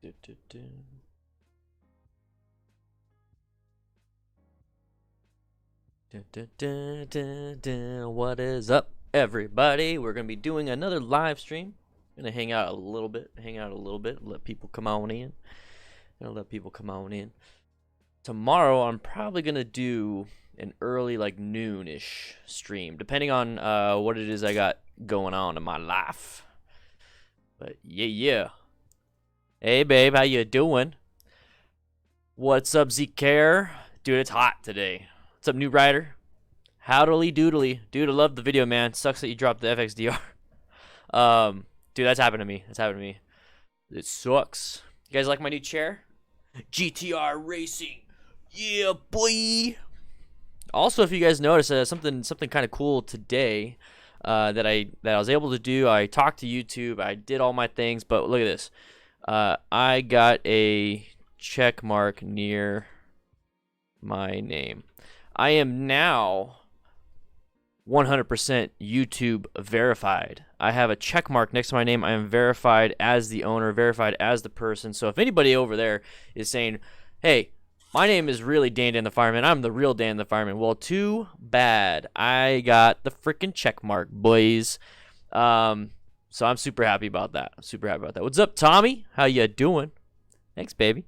What is up, everybody? We're gonna be doing another live stream. Gonna hang out a little bit, let people come on in. Tomorrow, I'm probably gonna do an early, like noonish stream, depending on what it is I got going on in my life. But yeah. Hey, babe, how you doing? What's up, Zcare? Dude, it's hot today. What's up, new rider? Howdly doodly. Dude, I love the video, man. Sucks that you dropped the FXDR. Dude, that's happened to me. It sucks. You guys like my new chair? GTR Racing. Yeah, boy. Also, if you guys notice, something kind of cool today that I was able to do. I talked to YouTube. I did all my things, but look at this. I got a check mark near my name. I am now 100% YouTube verified. I have a check mark next to my name. I am verified as the owner, verified as the person. So if anybody over there is saying, hey, my name is really Dan the Fireman, I'm the real Dan the Fireman, well, too bad. I got the freaking check mark, boys. So I'm super happy about that. What's up, Tommy? How you doing? Thanks, baby.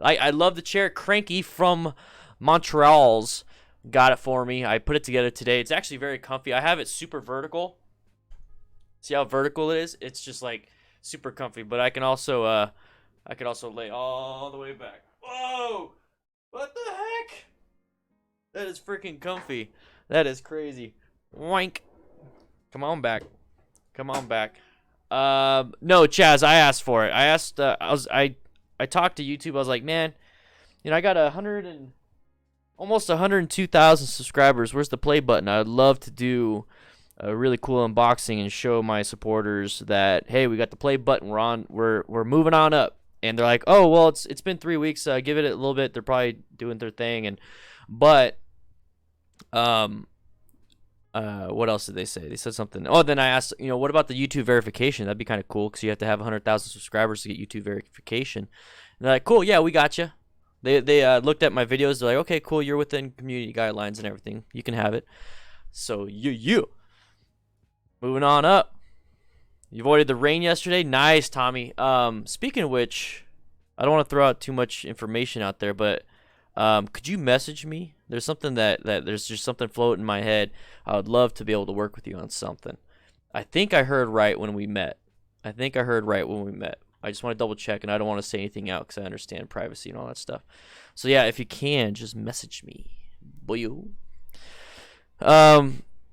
I love the chair. Cranky from Montreal's got it for me. I put it together today. It's actually very comfy. I have it super vertical. See how vertical it is? It's just like super comfy. But I can also lay all the way back. Whoa! What the heck? That is freaking comfy. That is crazy. Wank. Come on back. No, Chazz, I asked for it. I talked to YouTube. I was like, man, I got almost 102,000 subscribers. Where's the play button? I'd love to do a really cool unboxing and show my supporters that, hey, we got the play button. We're moving on up. And they're like, oh, well, it's been 3 weeks. Give it a little bit. They're probably doing their thing. But what else did they say? They said something. Oh, then I asked, what about the YouTube verification? That'd be kind of cool because you have to have 100,000 subscribers to get YouTube verification. And they're like, cool, yeah, we got you. They looked at my videos. They're like, okay, cool, you're within community guidelines and everything. You can have it. So you. Moving on up. You avoided the rain yesterday. Nice, Tommy. Speaking of which, I don't want to throw out too much information out there, but could you message me? There's something that there's just something floating in my head. I would love to be able to work with you on something. I think I heard right when we met. I just want to double check, and I don't want to say anything out because I understand privacy and all that stuff. So yeah, if you can, just message me, boy. Yo,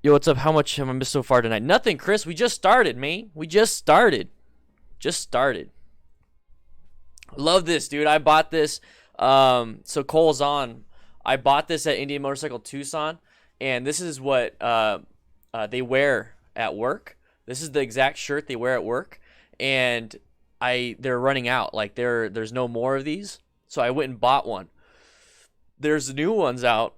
what's up? How much have I missed so far tonight? Nothing, Kris. We just started, man. Just started. Love this, dude. I bought this. So Cole's on. I bought this at Indian Motorcycle Tucson, and this is what they wear at work. This is the exact shirt they wear at work, and they're running out. Like there's no more of these, so I went and bought one. There's new ones out.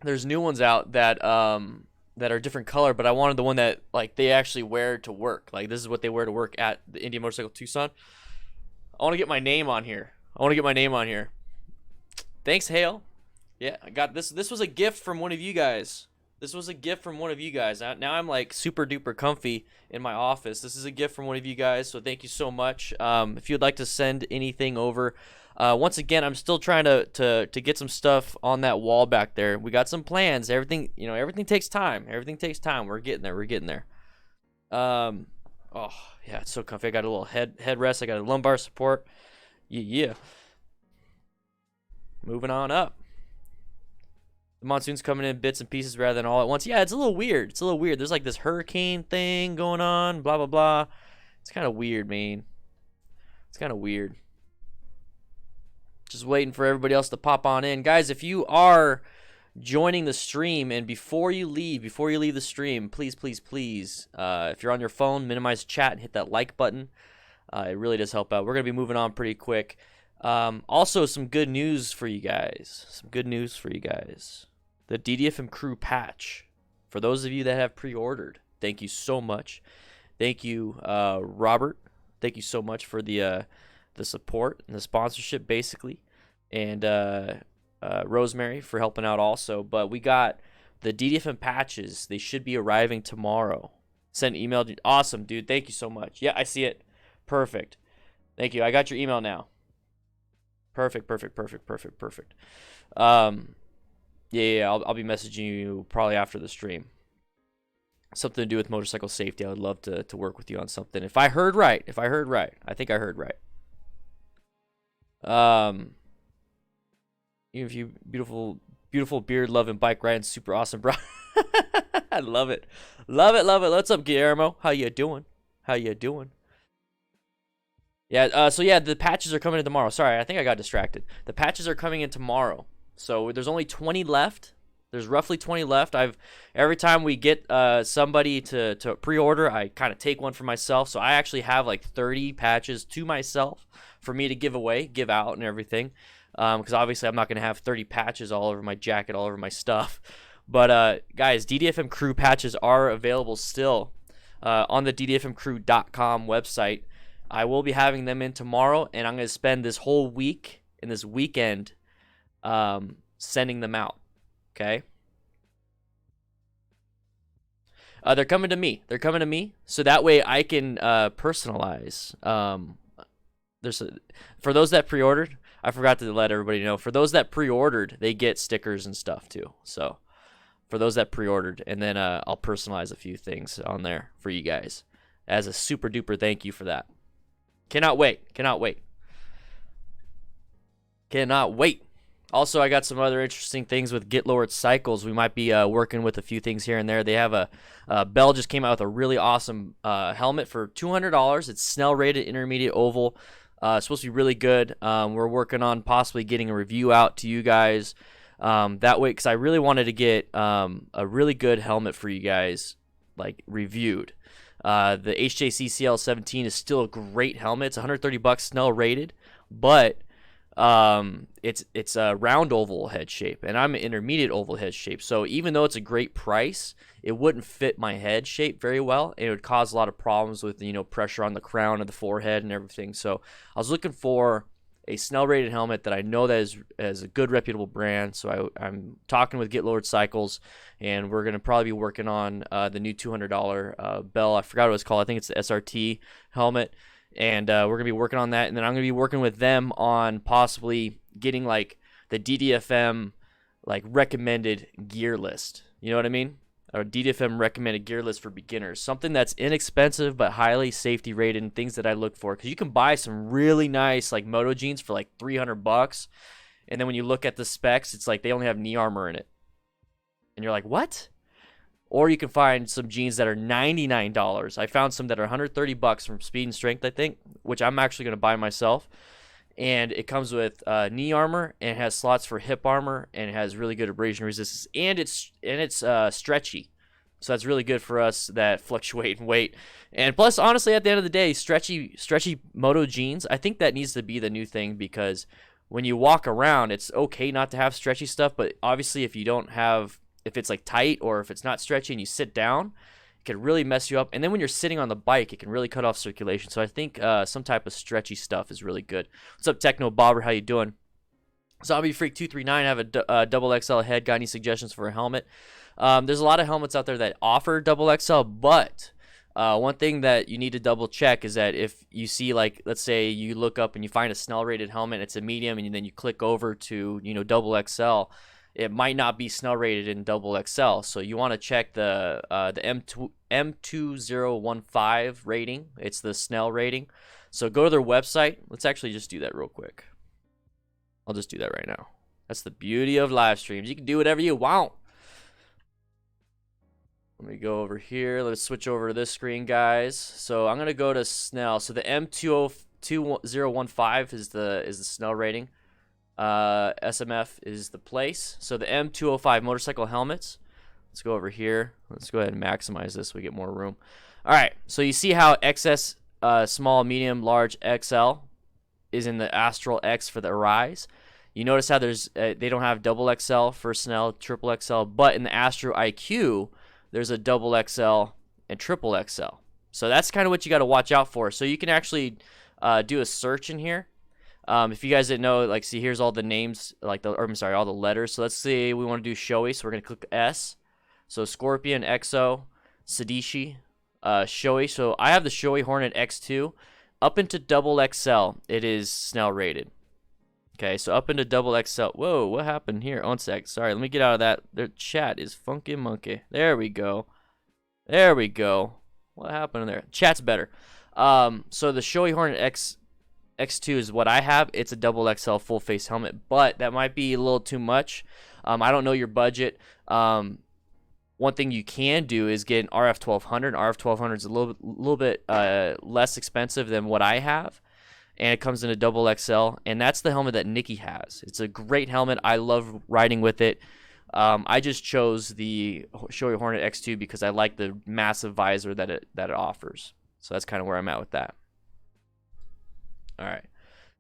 That are different color, but I wanted the one that like they actually wear to work. Like this is what they wear to work at the Indian Motorcycle Tucson. I want to get my name on here. Thanks, Hale. Yeah, I got this. This was a gift from one of you guys. Now I'm like super duper comfy in my office. This is a gift from one of you guys, so thank you so much. If you'd like to send anything over, once again, I'm still trying to get some stuff on that wall back there. We got some plans. Everything takes time. We're getting there. Oh yeah, it's so comfy. I got a little headrest. I got a lumbar support. Yeah. Moving on up. The monsoon's coming in bits and pieces rather than all at once. Yeah, it's a little weird. There's like this hurricane thing going on, blah, blah, blah. It's kind of weird, man. Just waiting for everybody else to pop on in. Guys, if you are joining the stream, and before you leave the stream, please, if you're on your phone, minimize chat and hit that like button. It really does help out. We're going to be moving on pretty quick. Also, some good news for you guys. The DDFM crew patch. For those of you that have pre-ordered, thank you so much. Thank you, Robert. Thank you so much for the the support and the sponsorship, basically, and Rosemary for helping out also. But we got the DDFM patches. They should be arriving tomorrow. Send an email. Awesome, dude. Thank you so much. Yeah, I see it. Perfect. Thank you. I got your email now. Perfect. Yeah. I'll be messaging you probably after the stream. Something to do with motorcycle safety. I would love to work with you on something. If I heard right. I think I heard right. If you beautiful beard loving bike riding, super awesome, bro. I love it. What's up, Guillermo? How you doing? Yeah, so yeah, the patches are coming in tomorrow. Sorry, I think I got distracted. The patches are coming in tomorrow. So there's only 20 left. There's roughly 20 left. Every time we get somebody to pre-order, I kind of take one for myself. So I actually have like 30 patches to myself for me to give out and everything. Because obviously I'm not going to have 30 patches all over my jacket, all over my stuff. But guys, DDFM Crew patches are available still on the DDFMcrew.com website. I will be having them in tomorrow, and I'm going to spend this whole week and this weekend sending them out. Okay? They're coming to me. So that way I can personalize. For those that pre-ordered, I forgot to let everybody know. For those that pre-ordered, they get stickers and stuff too. So for those that pre-ordered, and then I'll personalize a few things on there for you guys as a super duper thank you for that. Cannot wait. Also, I got some other interesting things with Get Lowered Cycles. We might be working with a few things here and there. They have Bell just came out with a really awesome helmet for $200. It's Snell rated intermediate oval. It's supposed to be really good. We're working on possibly getting a review out to you guys that way, because I really wanted to get a really good helmet for you guys, like reviewed. The HJC CL17 is still a great helmet. It's $130 Snell rated, but it's a round oval head shape, and I'm an intermediate oval head shape. So even though it's a great price, it wouldn't fit my head shape very well, and it would cause a lot of problems with pressure on the crown of the forehead and everything. So I was looking for a Snell rated helmet that I know that is a good reputable brand. So I'm talking with Get Lowered Cycles, and we're gonna probably be working on the new $200 Bell. I forgot what it's called. I think it's the SRT helmet. And we're going to be working on that. And then I'm going to be working with them on possibly getting like the DDFM like recommended gear list. You know what I mean? Or DDFM recommended gear list for beginners. Something that's inexpensive but highly safety rated and things that I look for. Because you can buy some really nice like moto jeans for like $300. And then when you look at the specs, it's like they only have knee armor in it. And you're like, what? Or you can find some jeans that are $99. I found some that are $130 from Speed and Strength, I think, which I'm actually going to buy myself. And it comes with knee armor, and it has slots for hip armor, and it has really good abrasion resistance, and it's stretchy. So that's really good for us that fluctuate in weight. And plus, honestly, at the end of the day, stretchy moto jeans, I think that needs to be the new thing, because when you walk around, it's okay not to have stretchy stuff, but obviously if it's like tight or if it's not stretchy and you sit down, it can really mess you up. And then when you're sitting on the bike, it can really cut off circulation. So I think some type of stretchy stuff is really good. What's up, Techno Bobber? How you doing? Zombie Freak 239, I have a double XL head. Got any suggestions for a helmet? There's a lot of helmets out there that offer double XL, but one thing that you need to double check is that if you see, like, let's say you look up and you find a Snell rated helmet, it's a medium, and then you click over to double XL. It might not be Snell rated in double XL, so you want to check the M2015 rating. It's the Snell rating. So go to their website. Let's actually just do that real quick. I'll just do that right now. That's the beauty of live streams. You can do whatever you want. Let me go over here. Let's switch over to this screen, guys. So I'm gonna go to Snell. So the M2015 is the Snell rating. SMF is the place. So the M205 motorcycle helmets. Let's go over here. Let's go ahead and maximize this so we get more room. All right. So you see how XS, small, medium, large, XL is in the Astral X for the Arise. You notice how there's they don't have double XL for Snell, triple XL, but in the Astro IQ there's a double XL and triple XL. So that's kind of what you got to watch out for. So you can actually do a search in here. If you guys didn't know, like, see, here's all the names, like all the letters. So let's see, we want to do Shoei, so we're gonna click S. So Scorpion, Exo, Sadishi, Shoei. So I have the Shoei Hornet X2 up into double XL. It is Snell rated. Okay, so up into double XL. Whoa, what happened here? 1 sec. Sorry, let me get out of that. Their chat is funky monkey. There we go. There we go. What happened there? Chat's better. So the Shoei Hornet X2 is what I have. It's a double XL full face helmet, but that might be a little too much. I don't know your budget. One thing you can do is get an RF 1200. RF 1200 is a little bit less expensive than what I have, and it comes in a double XL, and that's the helmet that Nikki has. It's a great helmet. I love riding with it. I just chose the Shoei Hornet X2 because I like the massive visor that it offers. So that's kind of where I'm at with that. All right,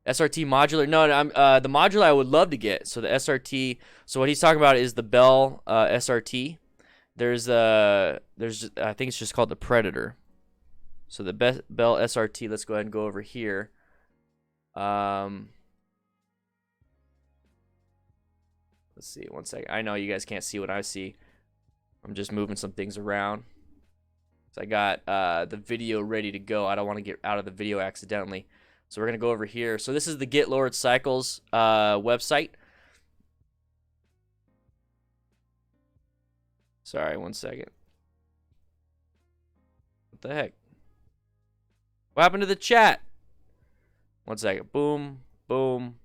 SRT modular. No, I'm the modular I would love to get. So the SRT. So what he's talking about is the Bell SRT. There's I think it's just called the Predator. So the Bell SRT. Let's go ahead and go over here. Let's see. 1 second. I know you guys can't see what I see. I'm just moving some things around. So I got the video ready to go. I don't want to get out of the video accidentally. So we're going to go over here. So this is the Get Lowered Cycles website. Sorry, 1 second. What the heck? What happened to the chat? 1 second. Boom, boom.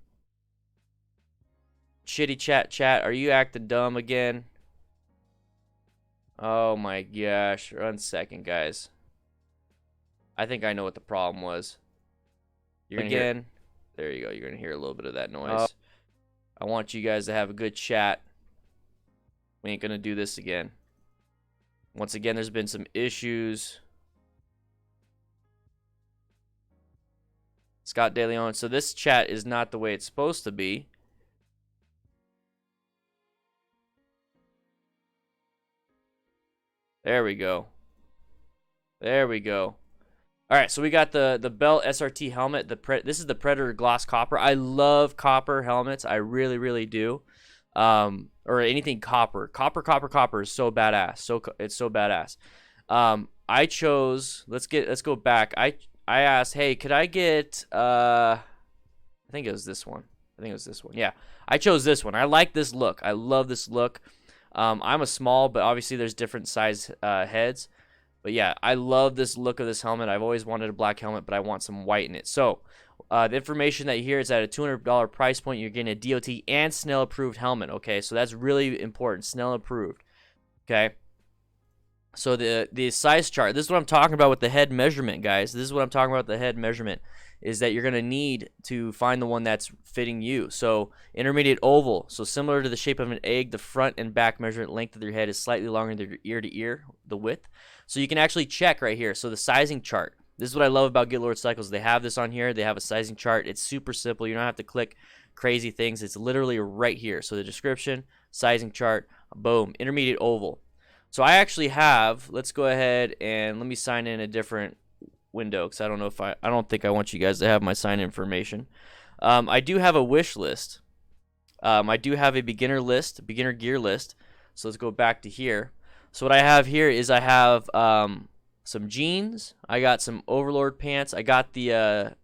Shitty chat. Are you acting dumb again? Oh my gosh. 1 second, guys. I think I know what the problem was. You're again. There you go. You're gonna hear a little bit of that noise. I want you guys to have a good chat. We ain't gonna do this again. Once again, there's been some issues. Scott De Leon. So this chat is not the way it's supposed to be. There we go. There we go. All right, so we got the Bell SRT helmet. This is the Predator Gloss Copper. I love copper helmets. I really, really do. Or anything copper. Copper is so badass. It's so badass. I chose. Let's go back. I asked, hey, could I get? I think it was this one. Yeah, I chose this one. I like this look. I love this look. I'm a small, but obviously there's different size heads. But yeah, I love this look of this helmet. I've always wanted a black helmet, but I want some white in it. So the information that you hear is at a $200 price point, you're getting a DOT and Snell approved helmet. Okay, so that's really important. Snell approved. Okay. So the size chart. This is what I'm talking about with the head measurement, guys. This is what I'm talking about with the head measurement. Is that you're gonna need to find the one that's fitting you. So intermediate oval. So similar to the shape of an egg, the front and back measurement length of your head is slightly longer than your ear to ear, the width. So you can actually check right here. So the sizing chart. This is what I love about Get Lowered Cycles. They have this on here. They have a sizing chart. It's super simple. You don't have to click crazy things. It's literally right here. So the description, sizing chart, boom, intermediate oval. So I actually have, let's go ahead and let me sign in a different window because I don't know if I don't think I want you guys to have my sign information. I do have a wish list. I do have a beginner gear list. So let's go back to here. So what I have here is I have some jeans. I got some Overlord pants. I got the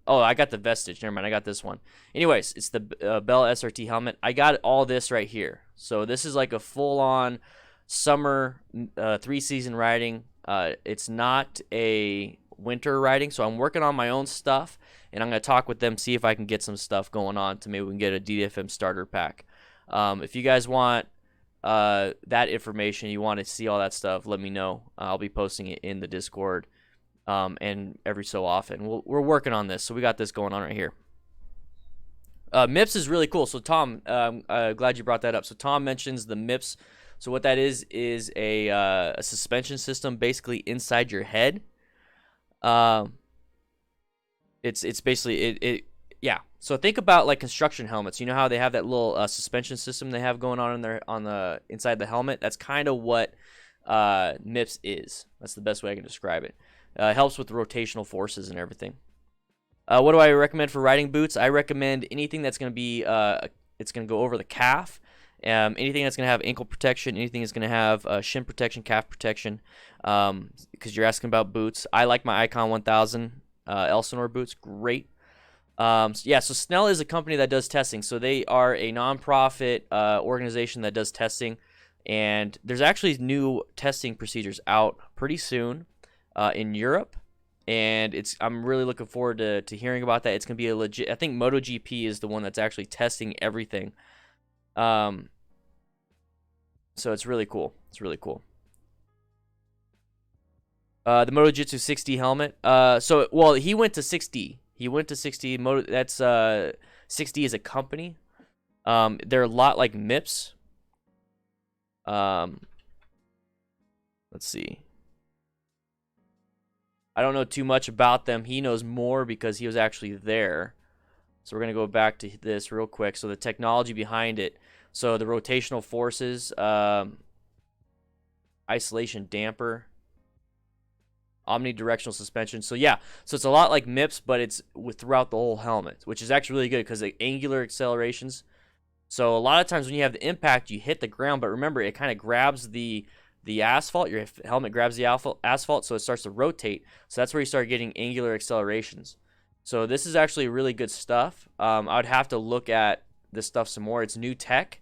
I got the Vestige. Never mind, I got this one. Anyways, it's the Bell SRT helmet. I got all this right here. So this is like a full-on summer 3-season riding. It's not a winter riding, so I'm working on my own stuff, and I'm going to talk with them, see if I can get some stuff going on to maybe we can get a DDFM starter pack. If you guys want that information, you want to see all that stuff, let me know. I'll be posting it in the Discord and every so often. We're working on this, so we got this going on right here. MIPS is really cool. So Tom, glad you brought that up. So Tom mentions the MIPS. So what that is a suspension system basically inside your head. It's basically yeah. So think about like construction helmets. You know how they have that little suspension system they have going on in the inside the helmet. That's kind of what MIPS is. That's the best way I can describe it. It helps with the rotational forces and everything. What do I recommend for riding boots? I recommend anything that's going to be, it's going to go over the calf. Anything that's going to have ankle protection, anything that's going to have shin protection, calf protection, because you're asking about boots. I like my Icon 1000 Elsinore boots. Great. So Snell is a company that does testing. So they are a nonprofit organization that does testing. And there's actually new testing procedures out pretty soon in Europe. And I'm really looking forward to hearing about that. It's going to be a legit. I think MotoGP is the one that's actually testing everything. So it's really cool. It's really cool. The Moto Jitsu 60 helmet. He went to 6D. He went to 6D. 6D is a company. They're a lot like MIPS. Let's see. I don't know too much about them. He knows more because he was actually there. So we're going to go back to this real quick. So the technology behind it. So the rotational forces, isolation damper, omnidirectional suspension. So yeah, so it's a lot like MIPS, but it's throughout the whole helmet, which is actually really good because the angular accelerations. So a lot of times when you have the impact, you hit the ground, but remember, it kind of grabs the asphalt. Your helmet grabs the asphalt, so it starts to rotate. So that's where you start getting angular accelerations. So this is actually really good stuff. I would have to look at this stuff some more. It's new tech.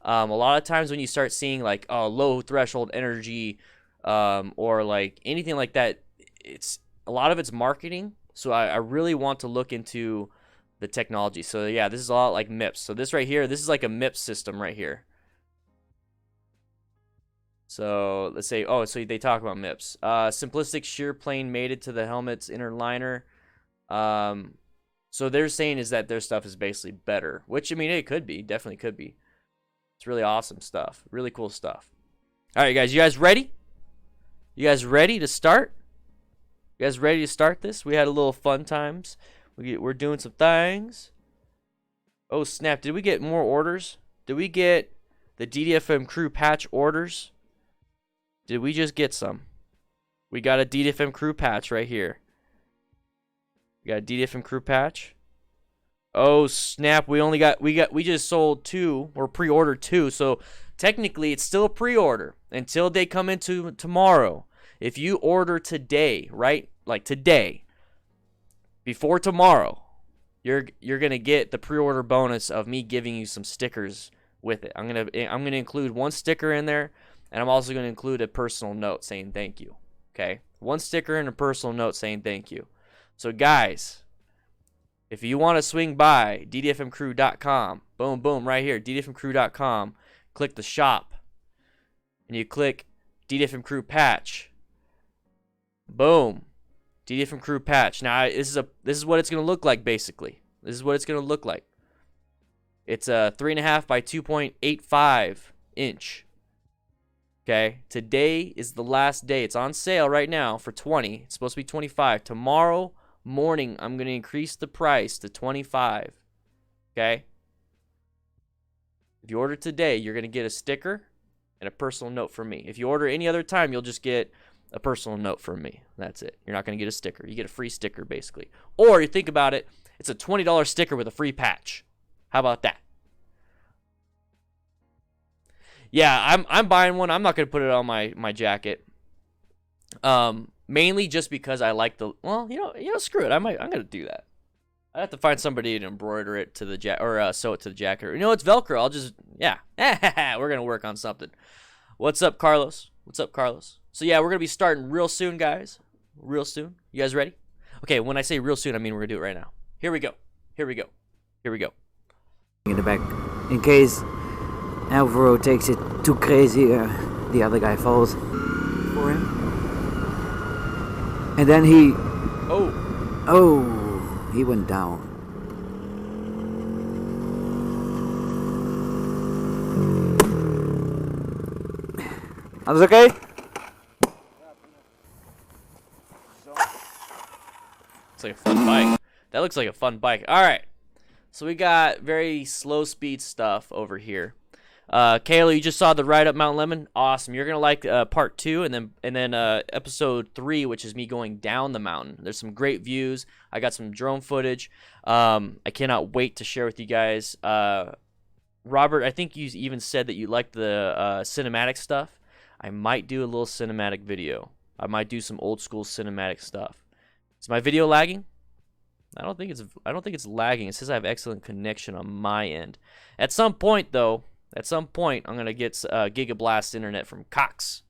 A lot of times when you start seeing like low threshold energy or like anything like that, it's a lot of it's marketing. So I really want to look into the technology. So yeah, this is a lot like MIPS. So this right here, this is like a MIPS system right here. So let's say, so they talk about MIPS. Simplistic shear plane mated to the helmet's inner liner. So they're saying is that their stuff is basically better, which I mean, it could be, definitely could be. It's really awesome stuff, really cool stuff. All right, guys, you guys ready? You guys ready to start? You guys ready to start this? We had a little fun times. We're doing some things. Oh snap! Did we get more orders? Did we get the DDFM crew patch orders? Did we just get some? We got a DDFM crew patch right here. We got a DDFM crew patch. Oh snap! We just sold 2 or pre-ordered 2. So technically, it's still a pre-order until they come into tomorrow. If you order today, right? Like today, before tomorrow, you're gonna get the pre-order bonus of me giving you some stickers with it. I'm gonna include 1 sticker in there, and I'm also gonna include a personal note saying thank you. Okay, 1 sticker and a personal note saying thank you. So guys, if you want to swing by ddfmcrew.com, boom, boom, right here, ddfmcrew.com, click the shop, and you click DDFM Crew patch. Boom, DDFM Crew patch. Now this is what it's gonna look like basically. This is what it's gonna look like. It's a 3.5 by 2.85 inch. Okay, today is the last day. It's on sale right now for 20. It's supposed to be 25. Tomorrow morning, I'm gonna increase the price to 25. Okay. If you order today, you're gonna get a sticker and a personal note from me. If you order any other time, you'll just get a personal note from me. That's it. You're not going to get a sticker. You get a free sticker, basically. Or you think about it, it's a $20 sticker with a free patch. How about that? Yeah, I'm buying one. I'm not going to put it on my jacket. Mainly just because I like the, well, you know, screw it. I'm going to do that. I have to find somebody to embroider it to the jacket, or sew it to the jacket. You know, it's Velcro. I'll just, yeah. We're going to work on something. What's up, Carlos? What's up, Carlos? So, yeah, we're going to be starting real soon, guys. Real soon. You guys ready? Okay, when I say real soon, I mean we're going to do it right now. Here we go. Here we go. Here we go. In the back. In case Alvaro takes it too crazy, the other guy falls for him. And then he... Oh, he went down. Alles okay? Looks like a fun bike. That looks like a fun bike. All right. So we got very slow speed stuff over here. Kayla, you just saw the ride up Mount Lemon. Awesome. You're gonna like part 2, and then episode 3, which is me going down the mountain. There's some great views. I got some drone footage. I cannot wait to share with you guys. Robert, I think you even said that you liked the cinematic stuff. I might do a little cinematic video. I might do some old school cinematic stuff. Is my video lagging? I don't think it's lagging. It says I have excellent connection on my end. At some point, though, I'm gonna get Gigablast internet from Cox.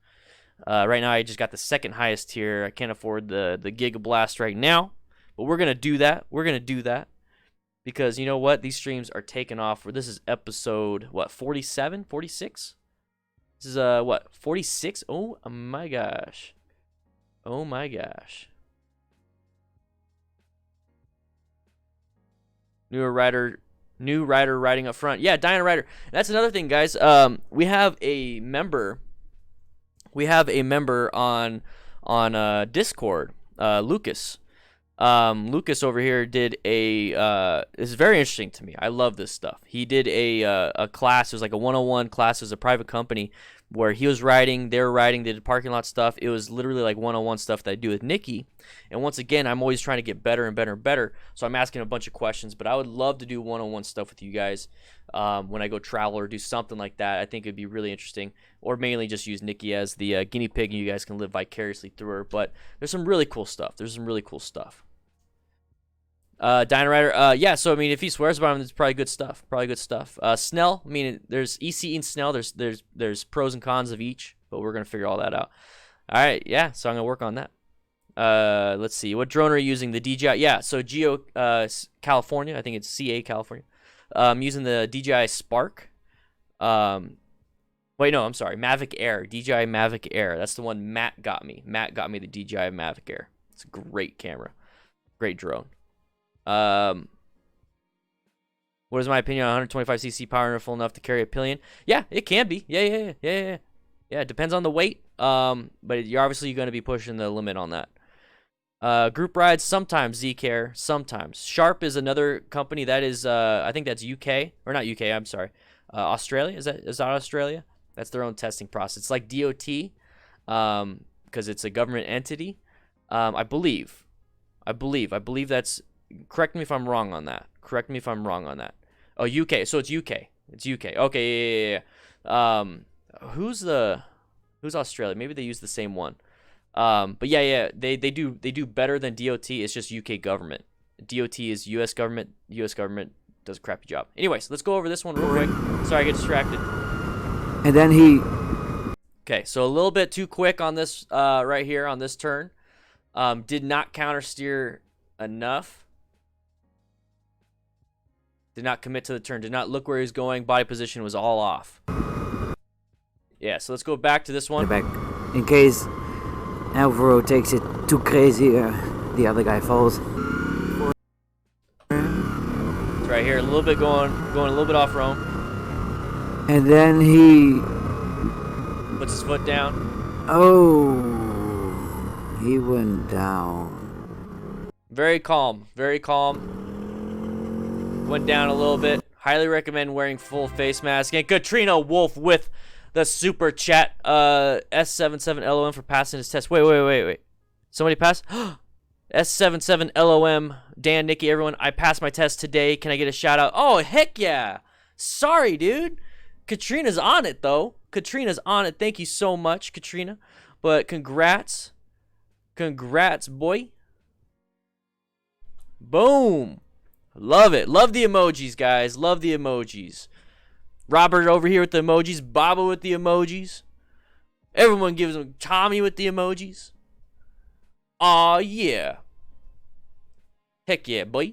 Right now, I just got the second highest tier. I can't afford the Gigablast right now, but we're gonna do that. Because you know what? These streams are taking off. This is episode, what, 47? 46? This is, what, 46? Oh, my gosh. Oh, my gosh. New rider riding up front. Yeah, Dino Rider. That's another thing, guys. We have a member on Discord, Lucas. Lucas over here did it's very interesting to me. I love this stuff. He did a class. It was like a 101 class. It was a private company where he was riding, they were riding, they did parking lot stuff. It was literally like 101 stuff that I do with Nikki. And once again, I'm always trying to get better and better and better. So I'm asking a bunch of questions, but I would love to do 101 stuff with you guys when I go travel or do something like that. I think it'd be really interesting. Or mainly just use Nikki as the guinea pig and you guys can live vicariously through her. But there's some really cool stuff. Dino Rider, yeah, so I mean, if he swears about him, it's probably good stuff. Snell, I mean, there's EC and Snell, there's pros and cons of each, but we're gonna figure all that out. All right, yeah, so I'm gonna work on that. Let's see, what drone are you using? The DJI, yeah, so Geo California, I think it's CA California. I'm using the DJI Spark. Wait, no, I'm sorry, Mavic Air, DJI Mavic Air. That's the one Matt got me. Matt got me the DJI Mavic Air. It's a great camera, great drone. What is my opinion on 125cc power full enough to carry a pillion? Yeah, it can be. Yeah. It depends on the weight. But you're obviously going to be pushing the limit on that. Group rides, sometimes Z-Care, sometimes. Sharp is another company that is, I think that's UK, or not UK, I'm sorry. Australia, is that Australia? That's their own testing process. It's like DOT, because it's a government entity. I believe that's, correct me if I'm wrong on that. Oh, UK. So it's UK. Okay, yeah. Who's Australia? Maybe they use the same one. But yeah. They do better than DOT. It's just UK government. DOT is US government. US government does a crappy job. Anyways, let's go over this one real quick. Sorry, I get distracted. And then he... Okay, so a little bit too quick on this right here on this turn. Did not counter steer enough. Did not commit to the turn. Did not look where he's going. Body position was all off. Yeah, so let's go back to this one. Back. In case Alvaro takes it too crazy, the other guy falls. It's right here, a little bit going a little bit off roam. And then he puts his foot down. Oh, he went down. Very calm. Went down a little bit. Highly recommend wearing full face mask. And Katrina Wolff with the super chat. S77LOM for passing his test. Wait. Somebody passed? S77LOM. Dan, Nikki, everyone. I passed my test today. Can I get a shout out? Oh, heck yeah. Sorry, dude. Katrina's on it, though. Thank you so much, Katrina. But congrats. Congrats, boy. Boom. Love it. Love the emojis, guys. Love the emojis. Robert over here with the emojis. Bobbi with the emojis. Everyone gives them Tommy with the emojis. Aw, yeah. Heck yeah, boy.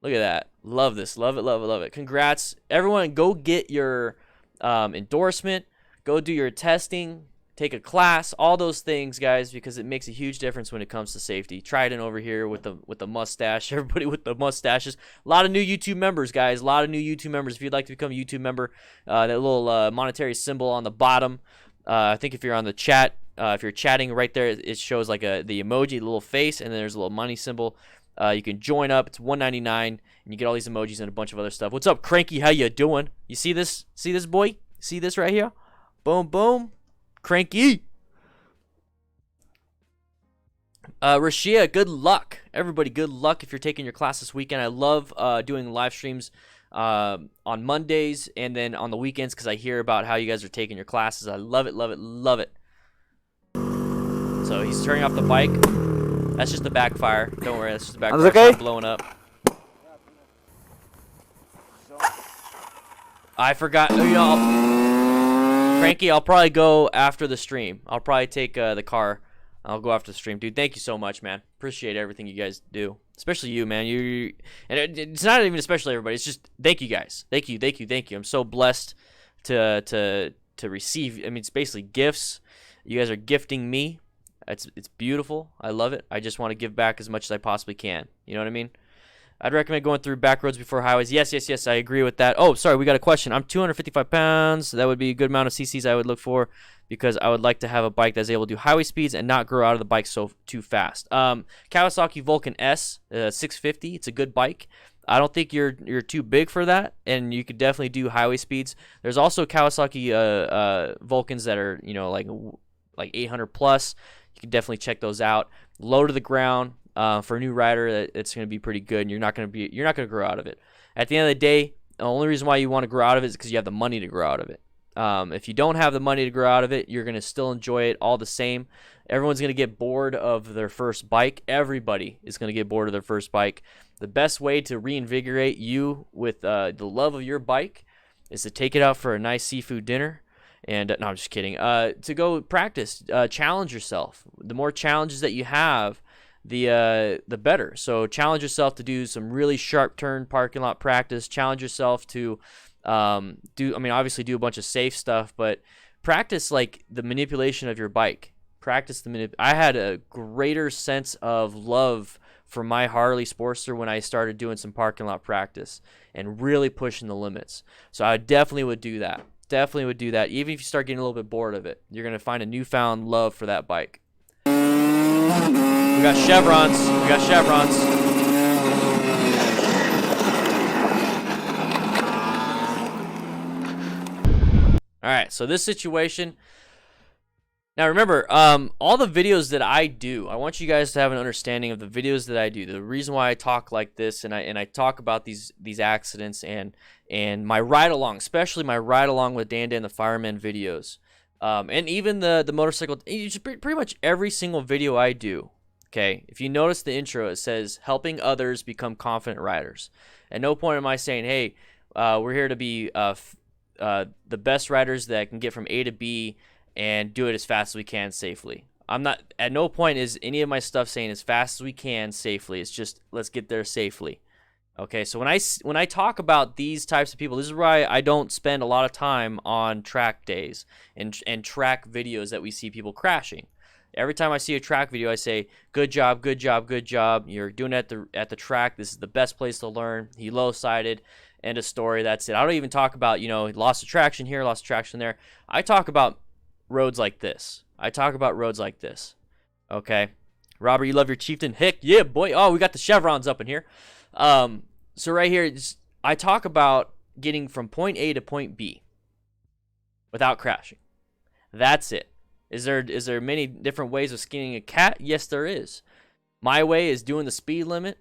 Look at that. Love this. Love it. Congrats. Everyone, go get your endorsement. Go do your testing. Take a class. All those things, guys, because it makes a huge difference when it comes to safety. Trident over here with the mustache. Everybody with the mustaches. A lot of new YouTube members, guys. If you'd like to become a YouTube member, that little monetary symbol on the bottom. I think if you're on the chat, if you're chatting right there, it shows like the emoji, the little face, and then there's a little money symbol. You can join up. It's $1.99, and you get all these emojis and a bunch of other stuff. What's up, Cranky? How you doing? You see this? See this, boy? See this right here? Boom, boom. Cranky. SHEA, good luck. Everybody, good luck if you're taking your class this weekend. I love doing live streams on Mondays and then on the weekends because I hear about how you guys are taking your classes. I love it, love it, love it. So he's turning off the bike. That's just the backfire. Don't worry, that's just the backfire. That's okay. It's not blowing up. I forgot. Cranky, I'll probably go after the stream. I'll probably take the car. I'll go after the stream, dude. Thank you so much, man. Appreciate everything you guys do, especially you, man. And it's not even especially everybody. It's just thank you guys. Thank you. I'm so blessed to receive. I mean, it's basically gifts. You guys are gifting me. It's beautiful. I love it. I just want to give back as much as I possibly can. You know what I mean? I'd recommend going through back roads before highways. Yes. I agree with that. Oh, sorry. We got a question. I'm 255 pounds. That would be a good amount of CCs I would look for because I would like to have a bike that's able to do highway speeds and not grow out of the bike too fast. Kawasaki Vulcan S 650. It's a good bike. I don't think you're too big for that, and you could definitely do highway speeds. There's also Kawasaki Vulcans that are like 800 plus. You can definitely check those out. Low to the ground. For a new rider, it's going to be pretty good, and you're not going to grow out of it. At the end of the day, the only reason why you want to grow out of it is because you have the money to grow out of it. If you don't have the money to grow out of it, you're going to still enjoy it all the same. Everyone's going to get bored of their first bike. Everybody is going to get bored of their first bike. The best way to reinvigorate you with the love of your bike is to take it out for a nice seafood dinner. And no, I'm just kidding. To go practice, challenge yourself. The more challenges that you have, the better. So challenge yourself to do some really sharp turn parking lot practice. Challenge yourself to obviously do a bunch of safe stuff, but practice like the manipulation of your bike. I had a greater sense of love for my Harley Sportster when I started doing some parking lot practice and really pushing the limits. So I definitely would do that. Even if you start getting a little bit bored of it, you're going to find a newfound love for that bike. We got chevrons. All right, so this situation. Now remember, all the videos that I do, I want you guys to have an understanding of the videos that I do. The reason why I talk like this and I talk about these accidents and my ride along, especially my ride along with Dan the Fireman videos, and even the motorcycle, pretty much every single video I do. Okay, if you notice the intro, it says helping others become confident riders. At no point am I saying, hey, we're here to be the best riders that can get from A to B and do it as fast as we can safely. I'm not, at no point is any of my stuff saying as fast as we can safely. It's just let's get there safely. Okay, so when I talk about these types of people, this is why I don't spend a lot of time on track days and track videos that we see people crashing. Every time I see a track video, I say, good job. You're doing it at the track. This is the best place to learn. He low-sided. End of story. That's it. I don't even talk about, lost of traction here, lost of traction there. I talk about roads like this. Okay? Robert, you love your Chieftain? Heck yeah, boy. Oh, we got the chevrons up in here. So right here, I talk about getting from point A to point B without crashing. That's it. Is there many different ways of skinning a cat? Yes, there is. My way is doing the speed limit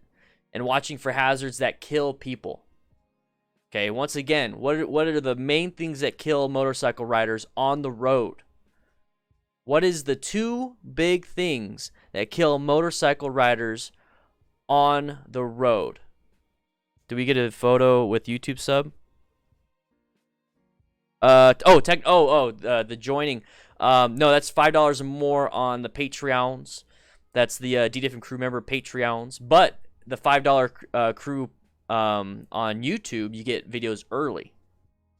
and watching for hazards that kill people. Okay, once again, what are the main things that kill motorcycle riders on the road? What is the two big things that kill motorcycle riders on the road? Do we get a photo with YouTube sub? The joining. No, that's $5 or more on the Patreons. That's the DDFM crew member Patreons. But the $5 crew on YouTube, you get videos early.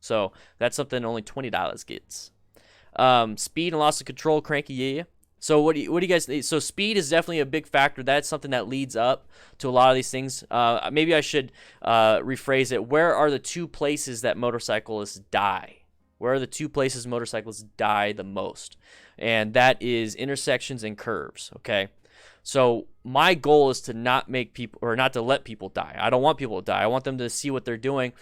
So that's something only $20 gets. Speed and loss of control, Cranky, yeah. So what do you guys think? So speed is definitely a big factor. That's something that leads up to a lot of these things. Maybe I should rephrase it. Where are the two places that motorcyclists die? Where are the two places motorcyclists die the most? And that is intersections and curves, okay? So my goal is to not make people, or not to let people die. I don't want people to die. I want them to see what they're doing.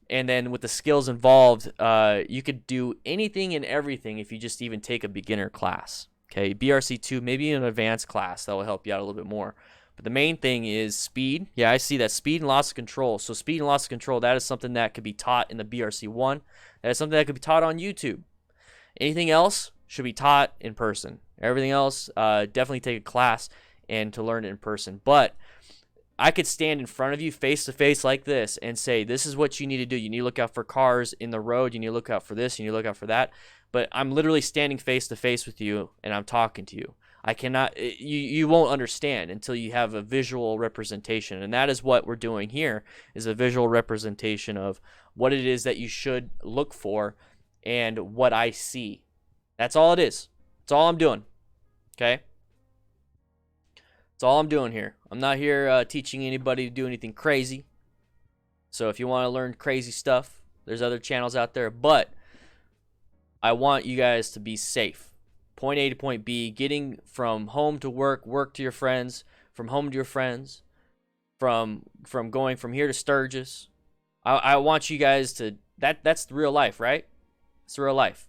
And then with the skills involved, you could do anything and everything if you just even take a beginner class. Okay, BRC2, maybe an advanced class that will help you out a little bit more. But the main thing is speed. Yeah, I see that, speed and loss of control. So speed and loss of control, that is something that could be taught in the BRC1. That is something that could be taught on YouTube. Anything else should be taught in person. Everything else, definitely take a class and to learn it in person. But I could stand in front of you face to face like this and say, this is what you need to do. You need to look out for cars in the road. You need to look out for this. You need to look out for that. But I'm literally standing face to face with you and I'm talking to you. I cannot, you won't understand until you have a visual representation. And that is what we're doing here, is a visual representation of what it is that you should look for and what I see. That's all it is. That's all I'm doing. Okay? That's all I'm doing here. I'm not here teaching anybody to do anything crazy. So if you want to learn crazy stuff, there's other channels out there. But I want you guys to be safe. Point A to point B, getting from home to work, work to your friends, from home to your friends, from going from here to Sturgis. I want you guys to, that's the real life, right? It's the real life.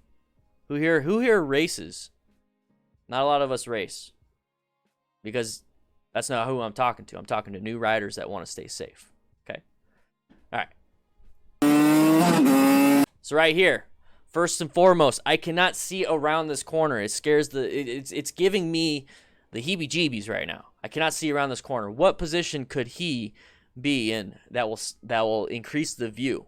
Who here races? Not a lot of us race. Because that's not who I'm talking to. I'm talking to new riders that want to stay safe. Okay? All right. So right here, first and foremost, I cannot see around this corner. It scares it's giving me the heebie-jeebies right now. I cannot see around this corner. What position could he be in that will increase the view?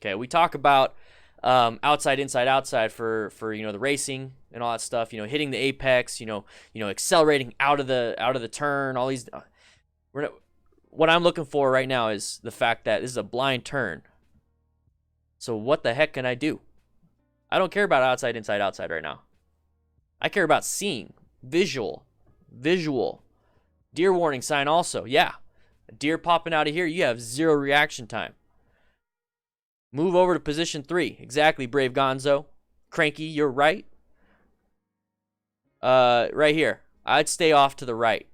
Okay, we talk about outside, inside, outside for the racing and all that stuff. Hitting the apex. Accelerating out of the turn. All these. What I'm looking for right now is the fact that this is a blind turn. So what the heck can I do? I don't care about outside, inside, outside right now. I care about seeing, visual. Deer warning sign also. Yeah, a deer popping out of here, you have 0 reaction time. Move over to position 3. Exactly, Brave Gonzo. Cranky, you're right. Right here. I'd stay off to the right.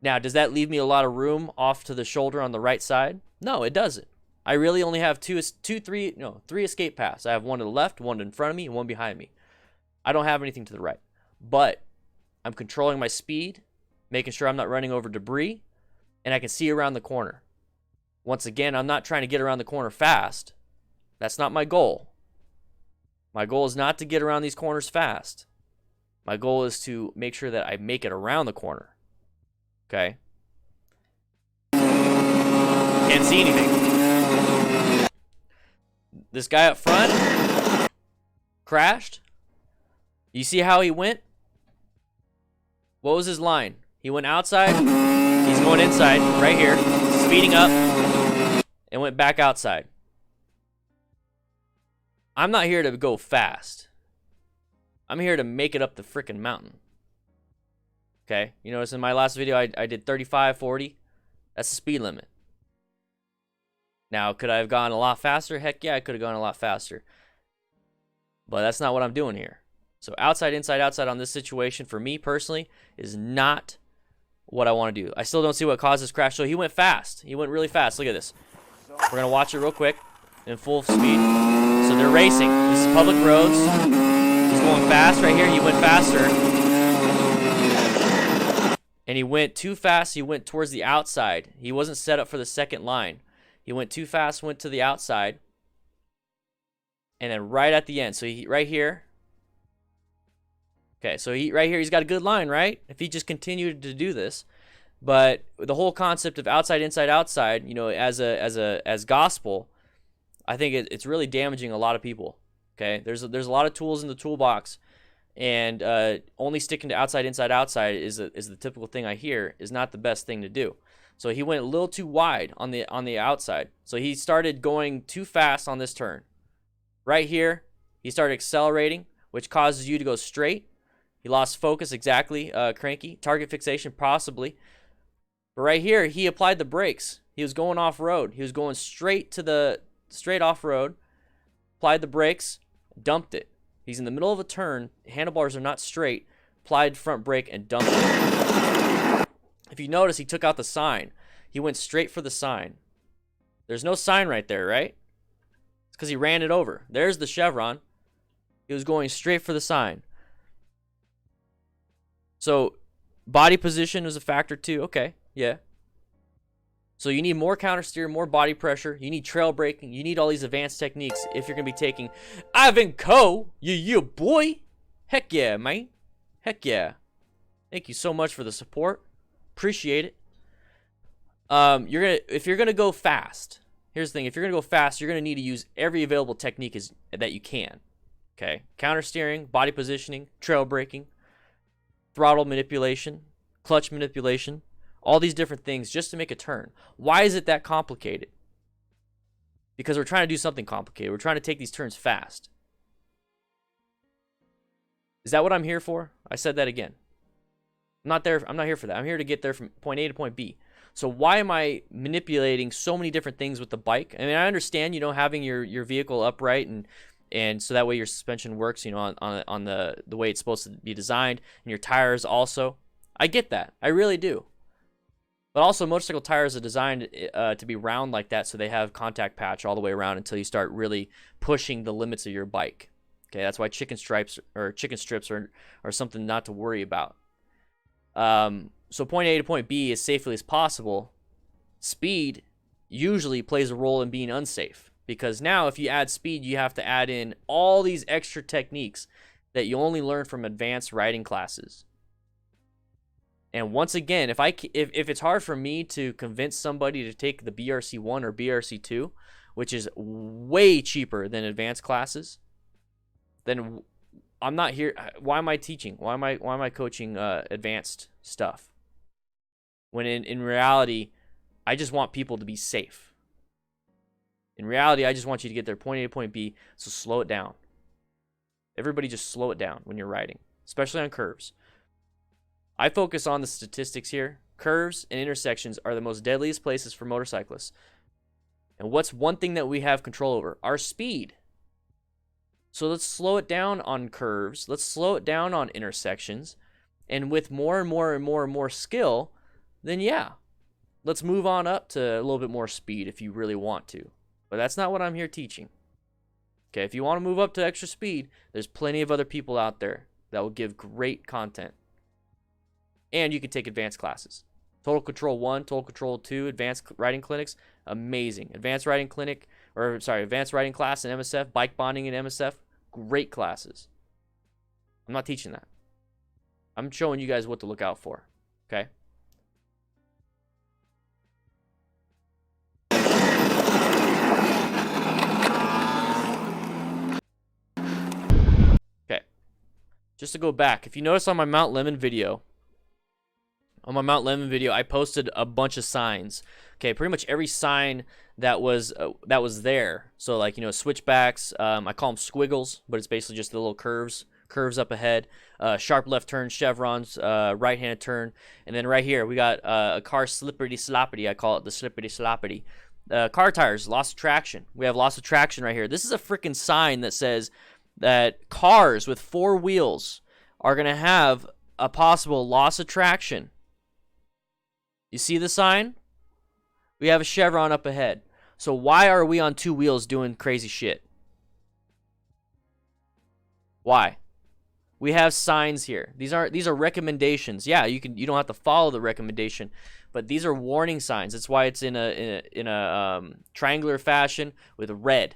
Now, does that leave me a lot of room off to the shoulder on the right side? No, it doesn't. I really only have 3 escape paths. I have one to the left, one in front of me, and one behind me. I don't have anything to the right. But I'm controlling my speed, making sure I'm not running over debris, and I can see around the corner. Once again, I'm not trying to get around the corner fast. That's not my goal. My goal is not to get around these corners fast. My goal is to make sure that I make it around the corner. Okay? Can't see anything. This guy up front crashed. You see how he went? What was his line? He went outside. He's going inside right here, speeding up, and went back outside. I'm not here to go fast. I'm here to make it up the frickin' mountain. Okay? You notice in my last video I did 35, 40. That's the speed limit. Now, could I have gone a lot faster? Heck yeah, I could have gone a lot faster. But that's not what I'm doing here. So outside, inside, outside on this situation, for me personally, is not what I want to do. I still don't see what caused this crash. So he went fast. He went really fast. Look at this. We're going to watch it real quick in full speed. So they're racing. This is public roads. He's going fast right here. He went faster. And he went too fast. He went towards the outside. He wasn't set up for the second line. He went too fast, went to the outside. And then right at the end. So he right here. Okay, so right here, he's got a good line, right? If he just continued to do this. But the whole concept of outside, inside, outside, as gospel, I think it's really damaging a lot of people. Okay, there's a lot of tools in the toolbox, and only sticking to outside, inside, outside is the typical thing I hear is not the best thing to do. So he went a little too wide on the outside. So he started going too fast on this turn. Right here, he started accelerating, which causes you to go straight. He lost focus, exactly, cranky. Target fixation, possibly. But right here, he applied the brakes. He was going off-road. He was going straight off-road, applied the brakes, dumped it. He's in the middle of a turn. Handlebars are not straight. applied front brake, and dumped it. If you notice, he took out the sign. He went straight for the sign. There's no sign right there, right? It's because he ran it over. There's the chevron. He was going straight for the sign. So, body position is a factor too. Okay, yeah. So you need more counter steer, more body pressure. You need trail braking. You need all these advanced techniques if you're going to be taking Ivan Co. Yeah, boy. Heck yeah, man. Heck yeah. Thank you so much for the support. Appreciate it. If you're gonna go fast, here's the thing. If you're gonna go fast, you're gonna need to use every available technique that you can. Okay? Counter steering, body positioning, trail braking, throttle manipulation, clutch manipulation. All these different things just to make a turn. Why is it that complicated? Because we're trying to do something complicated. We're trying to take these turns fast. Is that what I'm here for? I said that again. I'm not here for that. I'm here to get there from point A to point B. So why am I manipulating so many different things with the bike? I mean, I understand, having your vehicle upright and so that way your suspension works, on the way it's supposed to be designed, and your tires also. I get that. I really do. But also, motorcycle tires are designed to be round like that, so they have contact patch all the way around until you start really pushing the limits of your bike. Okay, that's why chicken strips are something not to worry about. So point A to point B as safely as possible. Speed usually plays a role in being unsafe, because now if you add speed, you have to add in all these extra techniques that you only learn from advanced riding classes. And once again, if it's hard for me to convince somebody to take the BRC1 or BRC2, which is way cheaper than advanced classes, then I'm not here. Why am I teaching? Why am I coaching advanced stuff? When in reality, I just want people to be safe. In reality, I just want you to get there point A to point B, so slow it down. Everybody just slow it down when you're riding, especially on curves. I focus on the statistics here. Curves and intersections are the most deadliest places for motorcyclists. And what's one thing that we have control over? Our speed. So let's slow it down on curves. Let's slow it down on intersections. And with more and more and more and more skill, then yeah, let's move on up to a little bit more speed if you really want to. But that's not what I'm here teaching. Okay, if you want to move up to extra speed, there's plenty of other people out there that will give great content. And you can take advanced classes. Total Control 1, Total Control 2, Advanced Riding Clinics, amazing. Advanced Riding Class in MSF, Bike Bonding in MSF, great classes. I'm not teaching that. I'm showing you guys what to look out for, okay? Okay. Just to go back, if you notice on my Mount Lemon video, I posted a bunch of signs. Okay, pretty much every sign that was there. So like, switchbacks, I call them squiggles, but it's basically just the little curves up ahead. Sharp left turn, chevrons, right-handed turn, and then right here we got a car slippery sloppity. I call it the slippery sloppity. Car tires, loss of traction. We have loss of traction right here. This is a freaking sign that says that cars with 4 wheels are gonna have a possible loss of traction. You see the sign? We have a chevron up ahead. So why are we on 2 wheels doing crazy shit? Why? We have signs here. These are recommendations. Yeah, you don't have to follow the recommendation, but these are warning signs. That's why it's in a triangular fashion with red.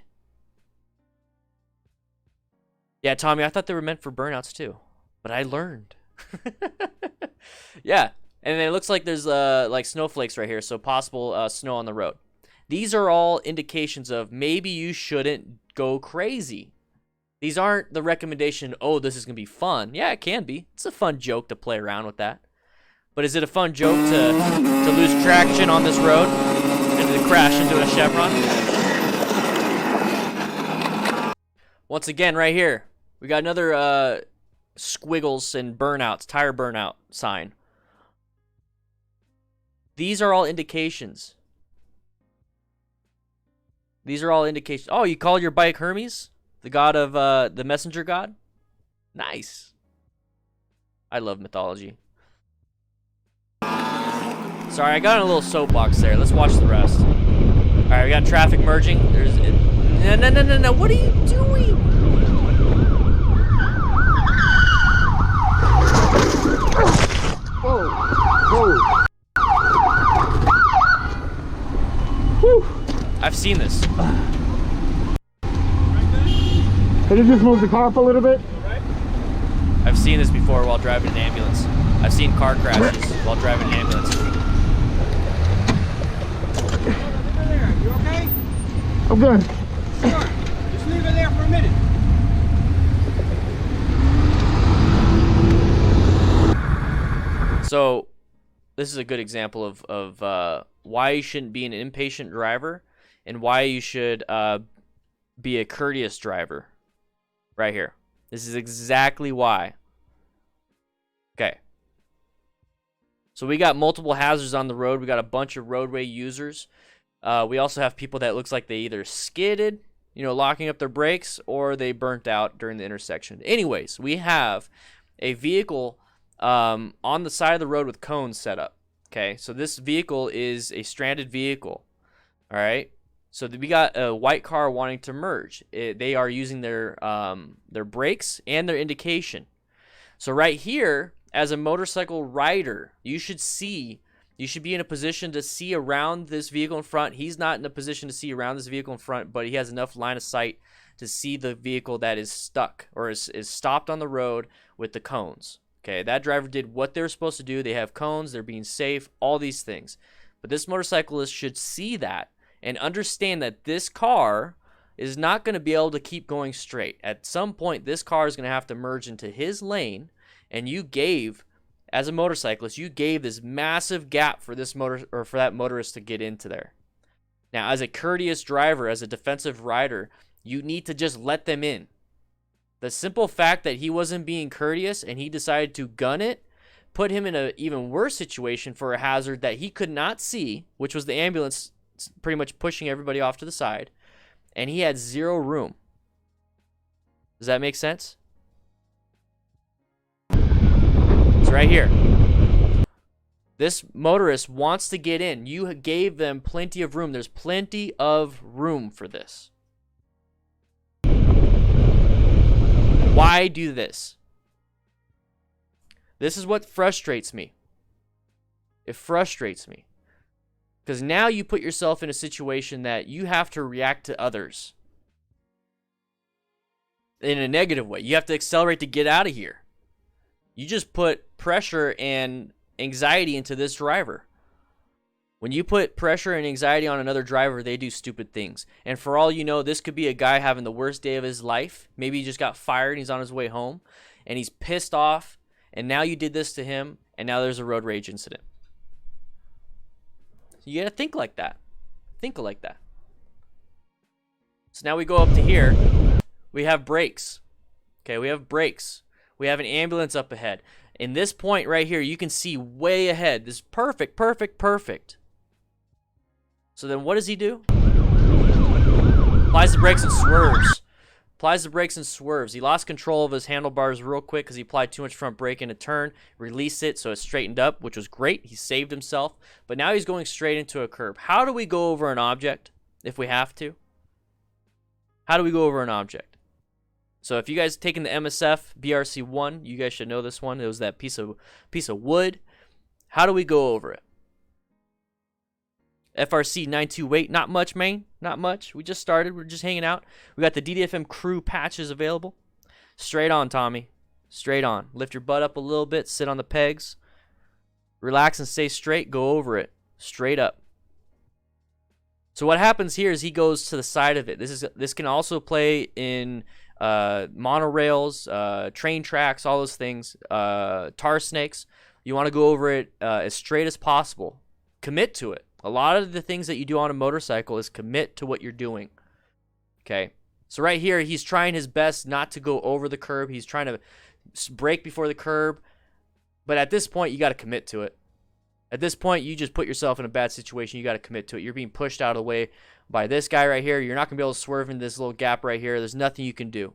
Yeah, Tommy, I thought they were meant for burnouts too, but I learned. Yeah. And then it looks like there's like snowflakes right here, so possible snow on the road. These are all indications of maybe you shouldn't go crazy. These aren't the recommendation, oh, this is going to be fun. Yeah, it can be. It's a fun joke to play around with that. But is it a fun joke to lose traction on this road and to crash into a chevron? Once again, right here, we got another squiggles and burnouts, tire burnout sign. These are all indications. These are all indications. Oh, you call your bike Hermes? The god of the messenger god? Nice. I love mythology. Sorry, I got on a little soapbox there. Let's watch the rest. All right, we got traffic merging. There's no. What are you doing? Whoa. Whoa. Whew. I've seen this. Could you just move the car up a little bit? I've seen this before while driving an ambulance. I've seen car crashes while driving an ambulance. You okay? I'm good. Sure. Just leave it there for a minute. So, this is a good example of why you shouldn't be an impatient driver and why you should be a courteous driver. Right here. This is exactly why. Okay. So we got multiple hazards on the road. We got a bunch of roadway users. We also have people that looks like they either skidded, locking up their brakes, or they burnt out during the intersection. Anyways, we have a vehicle on the side of the road with cones set up. Okay, so this vehicle is a stranded vehicle. All right. So we got a white car wanting to merge. They are using their brakes and their indication. So right here, as a motorcycle rider, you should be in a position to see around this vehicle in front. He's not in a position to see around this vehicle in front, but he has enough line of sight to see the vehicle that is stuck or is stopped on the road with the cones. Okay, that driver did what they're supposed to do. They have cones, they're being safe, all these things. But this motorcyclist should see that and understand that this car is not going to be able to keep going straight. At some point, this car is going to have to merge into his lane, and as a motorcyclist, you gave this massive gap for for that motorist to get into there. Now, as a courteous driver, as a defensive rider, you need to just let them in. The simple fact that he wasn't being courteous and he decided to gun it put him in an even worse situation for a hazard that he could not see, which was the ambulance pretty much pushing everybody off to the side, and he had zero room. Does that make sense? It's right here. This motorist wants to get in. You gave them plenty of room. There's plenty of room for this. Why do this? This is what frustrates me. It frustrates me. Because now you put yourself in a situation that you have to react to others in a negative way. You have to accelerate to get out of here. You just put pressure and anxiety into this driver. When you put pressure and anxiety on another driver, they do stupid things. And for all you know, this could be a guy having the worst day of his life. Maybe he just got fired and he's on his way home and he's pissed off. And now you did this to him and now there's a road rage incident. You gotta think like that. Think like that. So now we go up to here. We have brakes. Okay, we have brakes. We have an ambulance up ahead. In this point right here, you can see way ahead. This is perfect, perfect, perfect. So then what does he do? Applies the brakes and swerves. Applies the brakes and swerves. He lost control of his handlebars real quick because he applied too much front brake in a turn. Released it so it straightened up, which was great. He saved himself. But now he's going straight into a curb. How do we go over an object if we have to? How do we go over an object? So if you guys have taken the MSF BRC1, you guys should know this one. It was that piece of wood. How do we go over it? FRC 928, not much, man. Not much. We just started. We're just hanging out. We got the DDFM crew patches available. Straight on, Tommy. Straight on. Lift your butt up a little bit. Sit on the pegs. Relax and stay straight. Go over it. Straight up. So what happens here is he goes to the side of it. This can also play in monorails, train tracks, all those things, tar snakes. You want to go over it as straight as possible. Commit to it. A lot of the things that you do on a motorcycle is commit to what you're doing. Okay. So right here, he's trying his best not to go over the curb. He's trying to brake before the curb. But at this point, you got to commit to it. At this point, you just put yourself in a bad situation. You got to commit to it. You're being pushed out of the way by this guy right here. You're not going to be able to swerve into this little gap right here. There's nothing you can do.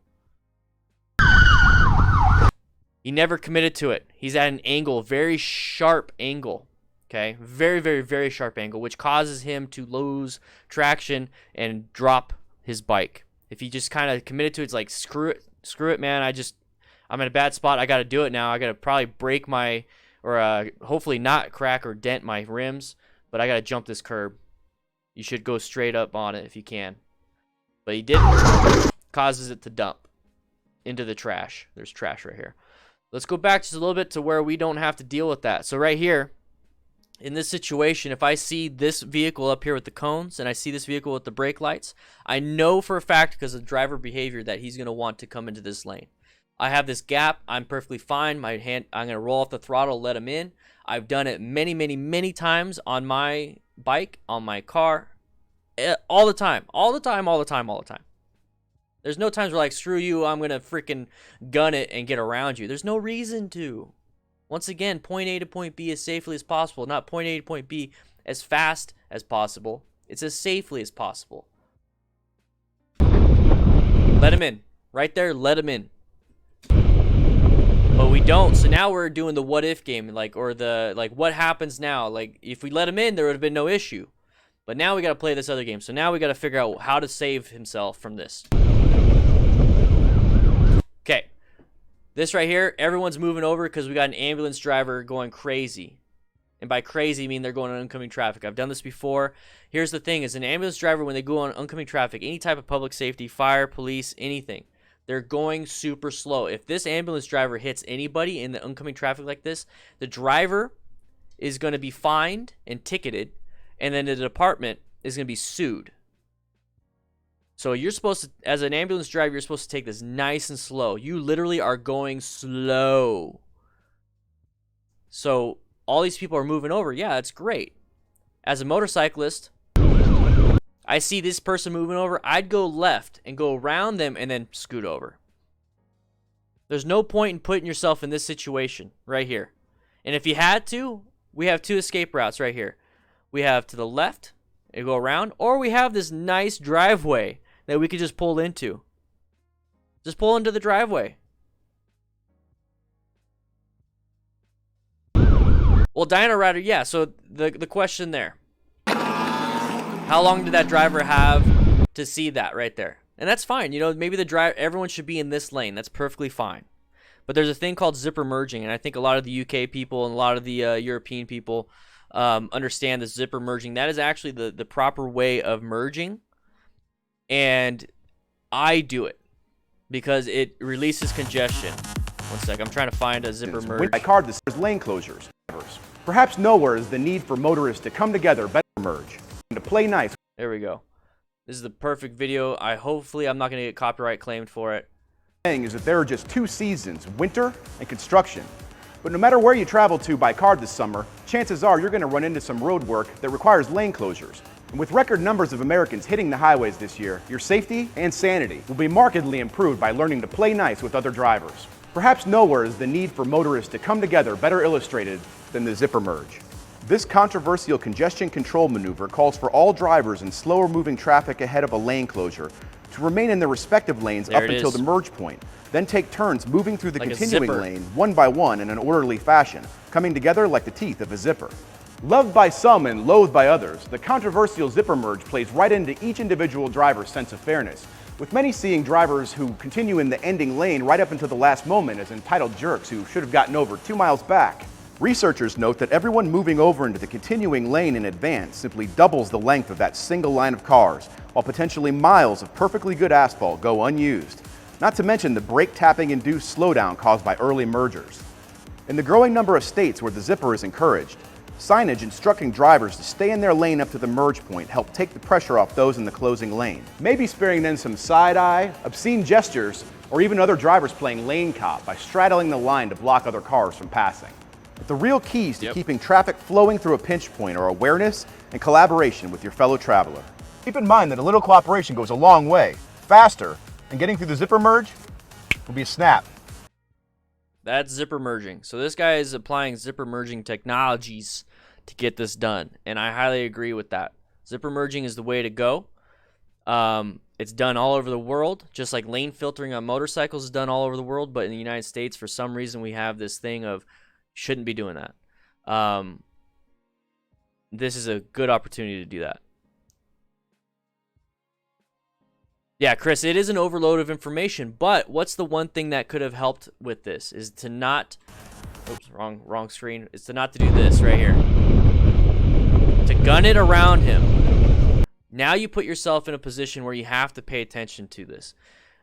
He never committed to it. He's at an angle, very sharp angle. Okay, very, very, very sharp angle, which causes him to lose traction and drop his bike. If he just kind of committed to it, it's like, screw it, man. I'm in a bad spot. I got to do it now. I got to probably break my, or hopefully not crack or dent my rims, but I got to jump this curb. You should go straight up on it if you can. But he didn't. Causes it to dump into the trash. There's trash right here. Let's go back just a little bit to where we don't have to deal with that. So right here, in this situation, if I see this vehicle up here with the cones and I see this vehicle with the brake lights, I know for a fact because of driver behavior that he's going to want to come into this lane. I have this gap. I'm perfectly fine. I'm going to roll off the throttle, let him in. I've done it many, many, many times on my bike, on my car, all the time. There's no times where like, screw you, I'm going to freaking gun it and get around you. There's no reason to. Once again, point A to point B as safely as possible, not point A to point B as fast as possible. It's as safely as possible. Let him in. Right there, let him in. But we don't, so now we're doing the what if game, like, or the, like, what happens now? Like, if we let him in, there would have been no issue. But now we got to play this other game. So now we got to figure out how to save himself from this. Okay. This right here, everyone's moving over because we got an ambulance driver going crazy. And by crazy, I mean they're going on oncoming traffic. I've done this before. Here's the thing, is an ambulance driver, when they go on oncoming traffic, any type of public safety, fire, police, anything, they're going super slow. If this ambulance driver hits anybody in the oncoming traffic like this, the driver is going to be fined and ticketed, and then the department is going to be sued. So you're supposed to, as an ambulance driver, you're supposed to take this nice and slow. You literally are going slow. So all these people are moving over. Yeah, that's great. As a motorcyclist, I see this person moving over, I'd go left and go around them and then scoot over. There's no point in putting yourself in this situation right here. And if you had to, we have two escape routes right here. We have to the left and go around, or we have this nice driveway that we could just pull into. Just pull into the driveway. Well, Dino Rider, yeah, so the question there. How long did that driver have to see that right there? And that's fine. You know, maybe the driver, everyone should be in this lane. That's perfectly fine. But there's a thing called zipper merging, and I think a lot of the UK people and a lot of the European people understand the zipper merging. That is actually the proper way of merging. And I do it because it releases congestion. One sec, I'm trying to find a zipper merge. By car, there's lane closures. Perhaps nowhere is the need for motorists to come together, better merge, and to play nice. There we go. This is the perfect video. Hopefully I'm not going to get copyright claimed for it. Thing is that there are just two seasons, winter and construction. But no matter where you travel to by car this summer, chances are you're going to run into some road work that requires lane closures. And with record numbers of Americans hitting the highways this year, your safety and sanity will be markedly improved by learning to play nice with other drivers. Perhaps nowhere is the need for motorists to come together better illustrated than the zipper merge. This controversial congestion control maneuver calls for all drivers in slower moving traffic ahead of a lane closure to remain in their respective lanes up until the merge point, then take turns moving through the continuing lane one by one in an orderly fashion, coming together like the teeth of a zipper. Loved by some and loathed by others, the controversial zipper merge plays right into each individual driver's sense of fairness, with many seeing drivers who continue in the ending lane right up until the last moment as entitled jerks who should have gotten over 2 miles back. Researchers note that everyone moving over into the continuing lane in advance simply doubles the length of that single line of cars, while potentially miles of perfectly good asphalt go unused. Not to mention the brake tapping induced slowdown caused by early mergers. In the growing number of states where the zipper is encouraged, signage instructing drivers to stay in their lane up to the merge point help take the pressure off those in the closing lane, maybe sparing them some side-eye, obscene gestures, or even other drivers playing lane cop by straddling the line to block other cars from passing. But the real keys to keeping traffic flowing through a pinch point are awareness and collaboration with your fellow traveler. Keep in mind that a little cooperation goes a long way, faster, and getting through the zipper merge will be a snap. That's zipper merging. So this guy is applying zipper merging technologies to get this done, and I highly agree with that. Zipper merging is the way to go. It's done all over the world, just like lane filtering on motorcycles is done all over the world. But in the United States, for some reason, we have this thing of shouldn't be doing that. This is a good opportunity to do that. Yeah, Kris, it is an overload of information, but what's the one thing that could have helped with this is to not, oops, wrong screen, is to not to do this right here. To gun it around him. Now you put yourself in a position where you have to pay attention to this.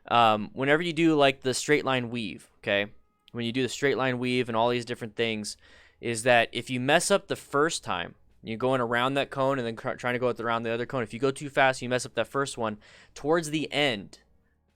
Whenever you do like the straight line weave, okay? When you do the straight line weave and all these different things, is that if you mess up the first time, you're going around that cone and then trying to go around the other cone. If you go too fast, you mess up that first one. Towards the end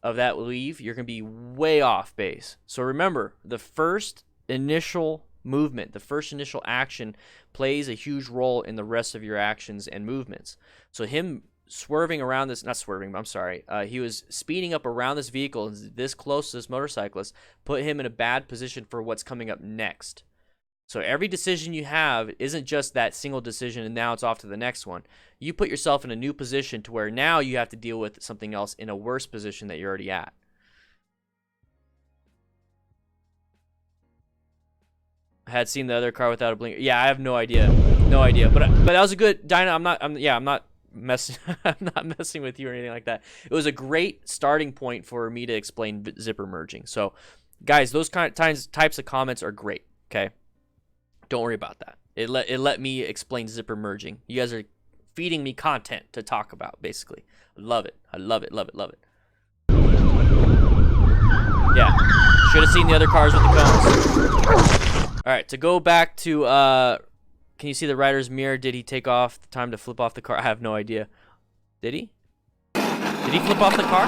of that weave, you're going to be way off base. So remember, the first initial movement, the first initial action plays a huge role in the rest of your actions and movements. So him swerving around this, not swerving, I'm sorry, he was speeding up around this vehicle this close to this motorcyclist, put him in a bad position for what's coming up next. So every decision you have isn't just that single decision and now it's off to the next one. You put yourself in a new position to where now you have to deal with something else in a worse position that you're already at. I had seen the other car without a blinker. Yeah, I have no idea. No idea. But that was a good Dinah, I'm not messing I'm not messing with you or anything like that. It was a great starting point for me to explain zipper merging. So guys, those types of comments are great, okay? Don't worry about that. It let me explain zipper merging. You guys are feeding me content to talk about, basically. I love it. I love it, love it, love it. Yeah. Should have seen the other cars with the cones. All right, to go back to, can you see the rider's mirror? Did he take off the time to flip off the car? I have no idea. Did he? Did he flip off the car?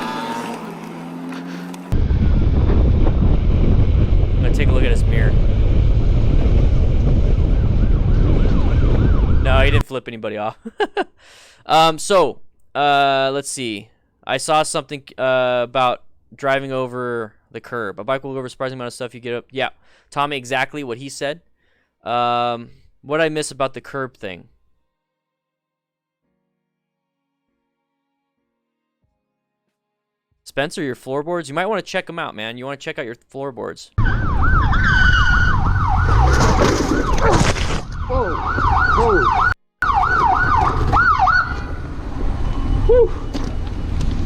I'm going to take a look at his mirror. No, he didn't flip anybody off. Let's see. I saw something about driving over the curb. A bike will go over a surprising amount of stuff you get up. Yeah, Tommy, exactly what he said. What did I miss about the curb thing? Spencer, your floorboards? You might want to check them out, man. You want to check out your floorboards. Oh. Whew.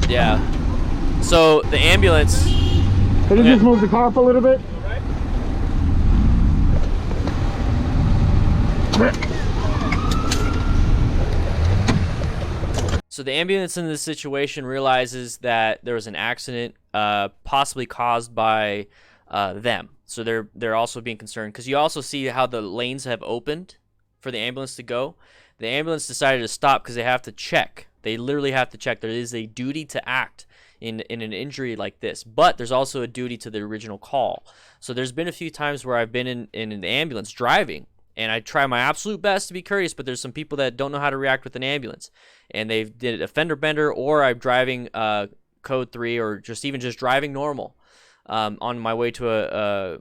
Yeah. So the ambulance. Could you just move the car up a little bit? So the ambulance in this situation realizes that there was an accident, possibly caused by them. So they're also being concerned because you also see how the lanes have opened for the ambulance to go. The ambulance decided to stop because they have to check. They literally have to check. There is a duty to act in an injury like this, but there's also a duty to the original call. So there's been a few times where I've been in the ambulance driving, and I try my absolute best to be courteous, but there's some people that don't know how to react with an ambulance, and they did a fender bender, or I'm driving code 3, or just driving normal. On my way to a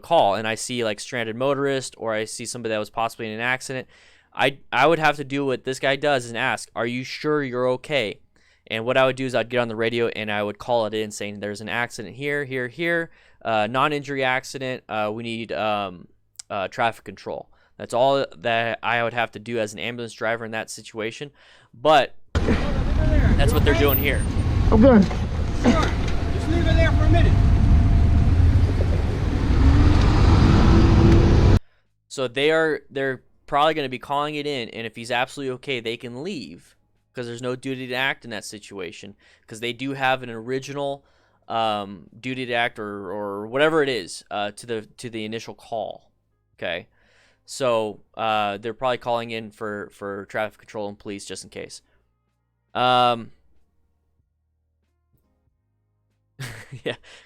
call, and I see like stranded motorist, or I see somebody that was possibly in an accident, I would have to do what this guy does and ask, are you sure you're okay? And what I would do is I'd get on the radio and I would call it in saying there's an accident here, non-injury accident, we need traffic control. That's all that I would have to do as an ambulance driver in that situation, but that's what they're doing here. I'm good. Sure. Just leave it there for a minute. So they're probably going to be calling it in, and if he's absolutely okay, they can leave because there's no duty to act in that situation, because they do have an original duty to act or whatever it is to the initial call. Okay, so they're probably calling in for traffic control and police just in case. Yeah.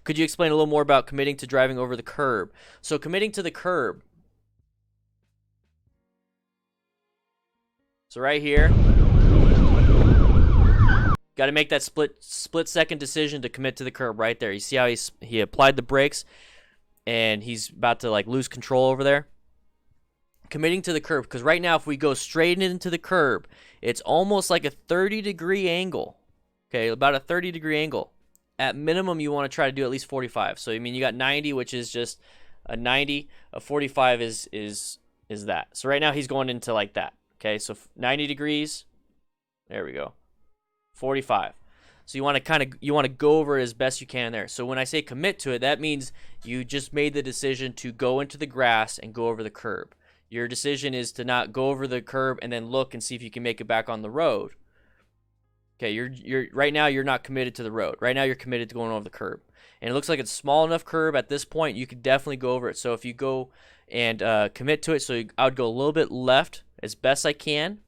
Could you explain a little more about committing to driving over the curb? So committing to the curb. So right here, got to make that split second decision to commit to the curb right there. You see how he applied the brakes and he's about to like lose control over there? Committing to the curb, because right now if we go straight into the curb, it's almost like a 30-degree angle Okay, about a 30-degree angle. At minimum, you want to try to do at least 45. So I mean, you got 90, which is just a 90. A 45 is that. So right now he's going into like that. Okay, so 90 degrees. There we go. 45. So you want to go over it as best you can there. So when I say commit to it, that means you just made the decision to go into the grass and go over the curb. Your decision is to not go over the curb and then look and see if you can make it back on the road. Okay, you're right now you're not committed to the road. Right now you're committed to going over the curb. And it looks like it's a small enough curb at this point you could definitely go over it. So if you go and commit to it, so I would go a little bit left as best I can,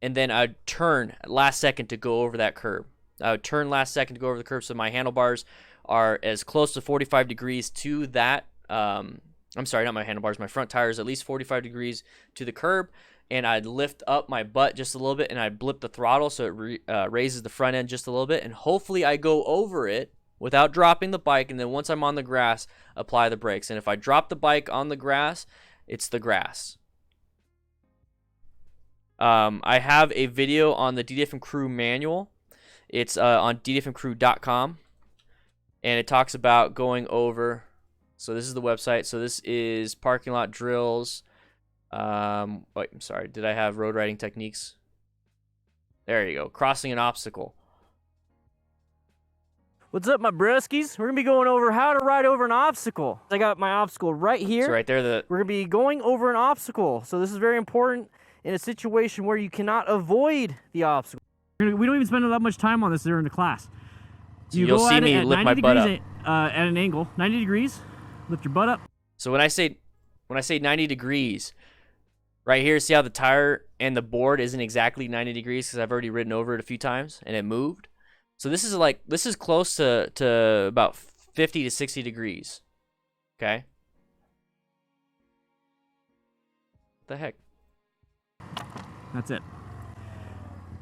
and then I'd turn last second to go over that curb. I would turn last second to go over the curb so my handlebars are as close to 45 degrees to that. I'm sorry, not my handlebars. My front tire is at least 45 degrees to the curb. And I'd lift up my butt just a little bit, and I'd blip the throttle so it raises the front end just a little bit. And hopefully I go over it without dropping the bike, and then once I'm on the grass, apply the brakes. And if I drop the bike on the grass, it's the grass. I have a video on the DDFM Crew manual. It's on ddfmcrew.com, and it talks about going over. So this is the website. So this is parking lot drills. Wait, I'm sorry. Did I have road riding techniques? There you go. Crossing an obstacle. What's up, my broskies? We're going to be going over how to ride over an obstacle. I got my obstacle right here. So right there, we're going to be going over an obstacle. So this is very important in a situation where you cannot avoid the obstacle. We don't even spend that much time on this during the class. You'll see me lift my butt up. At an angle, 90 degrees, lift your butt up. So when I say 90 degrees, right here, see how the tire and the board isn't exactly 90 degrees because I've already ridden over it a few times and it moved. So this is close to about 50 to 60 degrees. Okay. What the heck? That's it.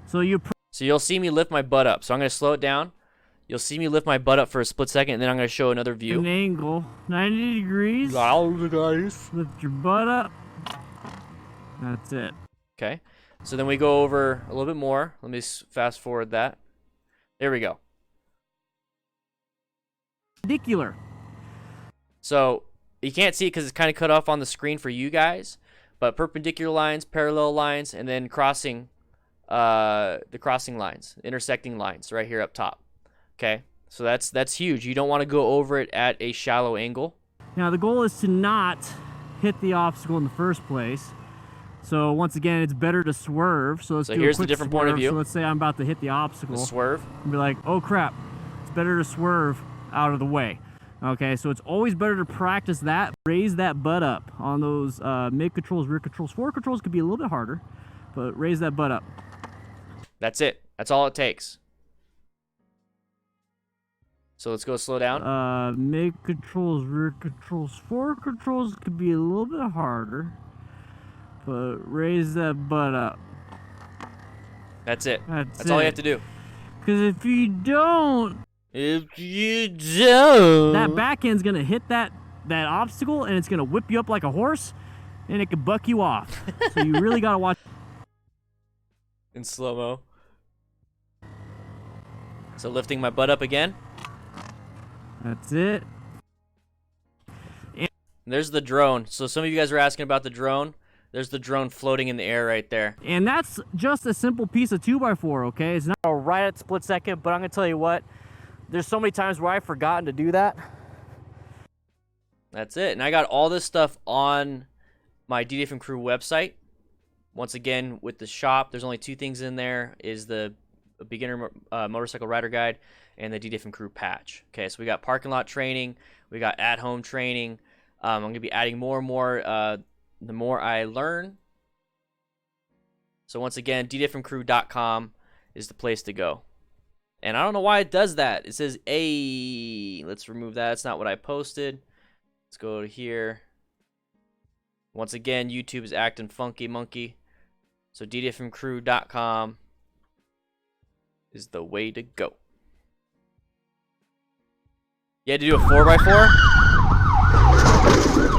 So you'll see me lift my butt up. So I'm going to slow it down. You'll see me lift my butt up for a split second, and then I'm going to show another view. An angle, 90 degrees. Guys. Lift your butt up. That's it. Okay. So then we go over a little bit more. Let me fast forward that. There we go. Perpendicular. So you can't see it because it's kind of cut off on the screen for you guys, but perpendicular lines, parallel lines, and then crossing the crossing lines, intersecting lines right here up top. Okay, so that's huge. You don't want to go over it at a shallow angle. Now the goal is to not hit the obstacle in the first place. So once again, it's better to swerve. So here's the different point of view. So let's say I'm about to hit the obstacle. Swerve. And be like, oh crap, it's better to swerve out of the way. Okay, so it's always better to practice that. Raise that butt up on those mid controls, rear controls. Forward controls could be a little bit harder, but raise that butt up. That's it. That's all it takes. So let's go slow down. Mid controls, rear controls, forward controls could be a little bit harder, but raise that butt up. That's it. That's all you have to do. Because if you don't, that that back end's gonna hit that obstacle, and it's gonna whip you up like a horse, and it could buck you off. So you really gotta watch. In slow-mo. So lifting my butt up again. That's it. And there's the drone. So some of you guys were asking about the drone. There's the drone floating in the air right there. And that's just a simple piece of 2x4, okay? It's not right at split second, but I'm gonna tell you what, there's so many times where I've forgotten to do that. That's it. And I got all this stuff on my DDFM Crew website. Once again, with the shop, there's only two things in there, is the beginner motorcycle rider guide and the DDFM Crew patch. Okay, so we got parking lot training, we got at-home training. I'm going to be adding more and more the more I learn. So once again, ddfmcrew.com is the place to go. And I don't know why it does that. It says A. Let's remove that. That's not what I posted. Let's go to here. Once again, YouTube is acting funky monkey. So ddfmcrew.com is the way to go. You had to do a 4x4?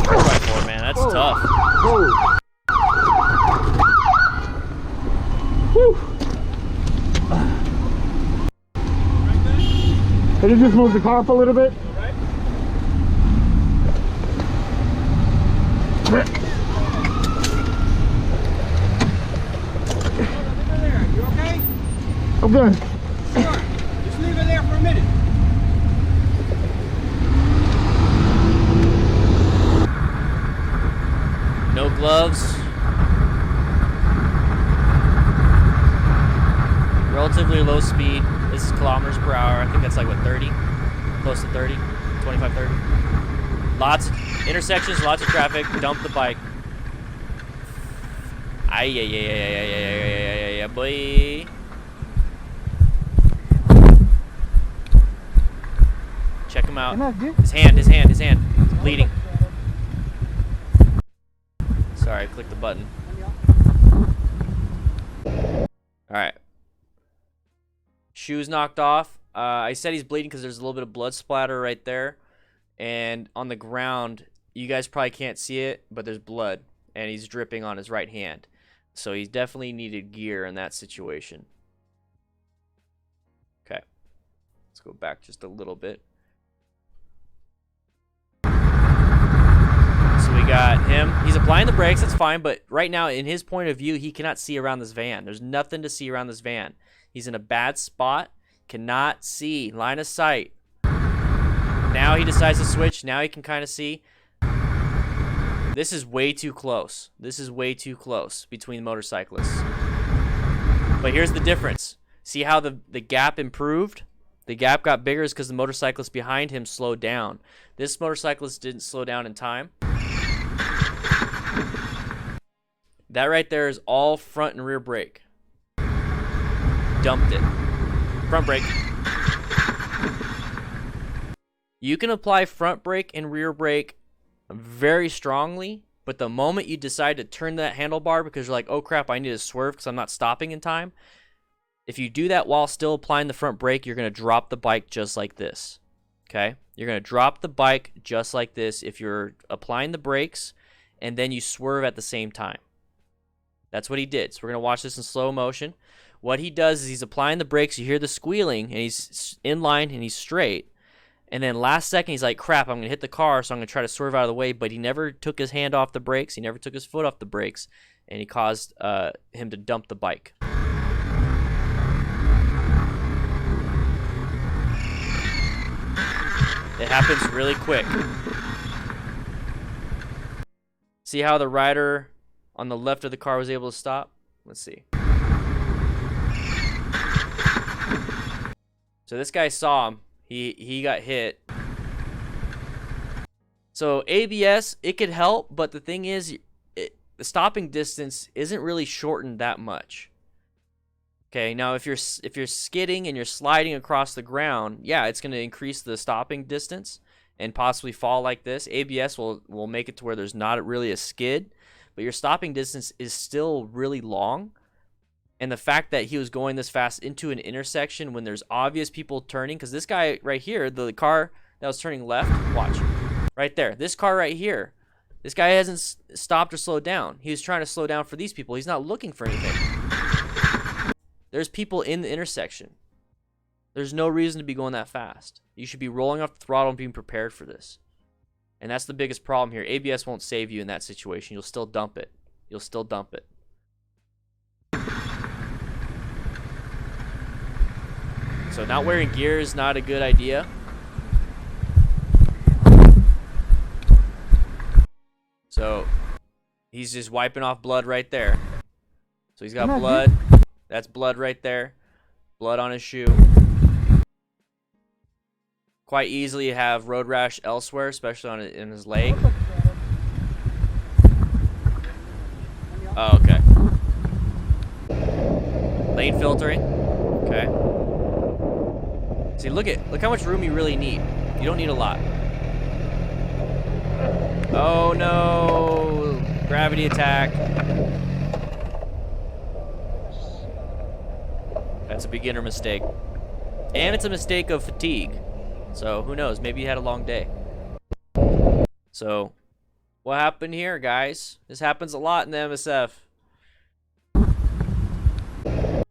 4x4, man, that's tough. Whoa. Whew. Can you just move the car up a little bit? You okay? I'm good. Sure. Just leave it there for a minute. No gloves. Relatively low speed. This is kilometers per hour. I think that's like what, 30? Close to 30? 25, 30? Lots of intersections, lots of traffic. Dump the bike. Ay, yeah, yeah, yeah, yeah, yeah, yeah, yeah, yeah, boy. Check him out. His hand. It's bleeding. Sorry, I clicked the button. Alright. Shoes knocked off. I said he's bleeding because there's a little bit of blood splatter right there. And on the ground, you guys probably can't see it, but there's blood. And he's dripping on his right hand. So he definitely needed gear in that situation. Okay. Let's go back just a little bit. So we got him. He's applying the brakes. That's fine. But right now, in his point of view, he cannot see around this van. There's nothing to see around this van. He's in a bad spot. Cannot see. Line of sight. Now he decides to switch. Now he can kind of see. This is way too close. This is way too close between motorcyclists. But here's the difference. See how the gap improved? The gap got bigger is because the motorcyclist behind him slowed down. This motorcyclist didn't slow down in time. That right there is all front and rear brake. Dumped it. Front brake. You can apply front brake and rear brake very strongly, but the moment you decide to turn that handlebar because you're like, oh crap, I need to swerve because I'm not stopping in time, if you do that while still applying the front brake, you're going to drop the bike just like this. Okay? You're going to drop the bike just like this if you're applying the brakes and then you swerve at the same time. That's what he did. So we're going to watch this in slow motion. What he does is he's applying the brakes. You hear the squealing, and he's in line, and he's straight. And then last second, he's like, crap, I'm going to hit the car, so I'm going to try to swerve out of the way. But he never took his hand off the brakes. He never took his foot off the brakes. And he caused him to dump the bike. It happens really quick. See how the rider on the left of the car was able to stop? Let's see. So this guy saw him. He got hit. So ABS, it could help, but the thing is, the stopping distance isn't really shortened that much. Okay, now if you're skidding and you're sliding across the ground, yeah, it's going to increase the stopping distance and possibly fall like this. ABS will make it to where there's not really a skid, but your stopping distance is still really long. And the fact that he was going this fast into an intersection when there's obvious people turning, because this guy right here, the car that was turning left, watch, right there, this car right here, this guy hasn't stopped or slowed down. He was trying to slow down for these people. He's not looking for anything. There's people in the intersection. There's no reason to be going that fast. You should be rolling off the throttle and being prepared for this. And that's the biggest problem here. ABS won't save you in that situation. You'll still dump it. You'll still dump it. So not wearing gear is not a good idea. So he's just wiping off blood right there. So he's got blood. That's blood right there. Blood on his shoe. Quite easily have road rash elsewhere, especially in his leg. Oh, okay. Lane filtering. Okay. See, look how much room you really need. You don't need a lot. Oh no! Gravity attack. That's a beginner mistake. And it's a mistake of fatigue. So who knows? Maybe you had a long day. So what happened here, guys? This happens a lot in the MSF.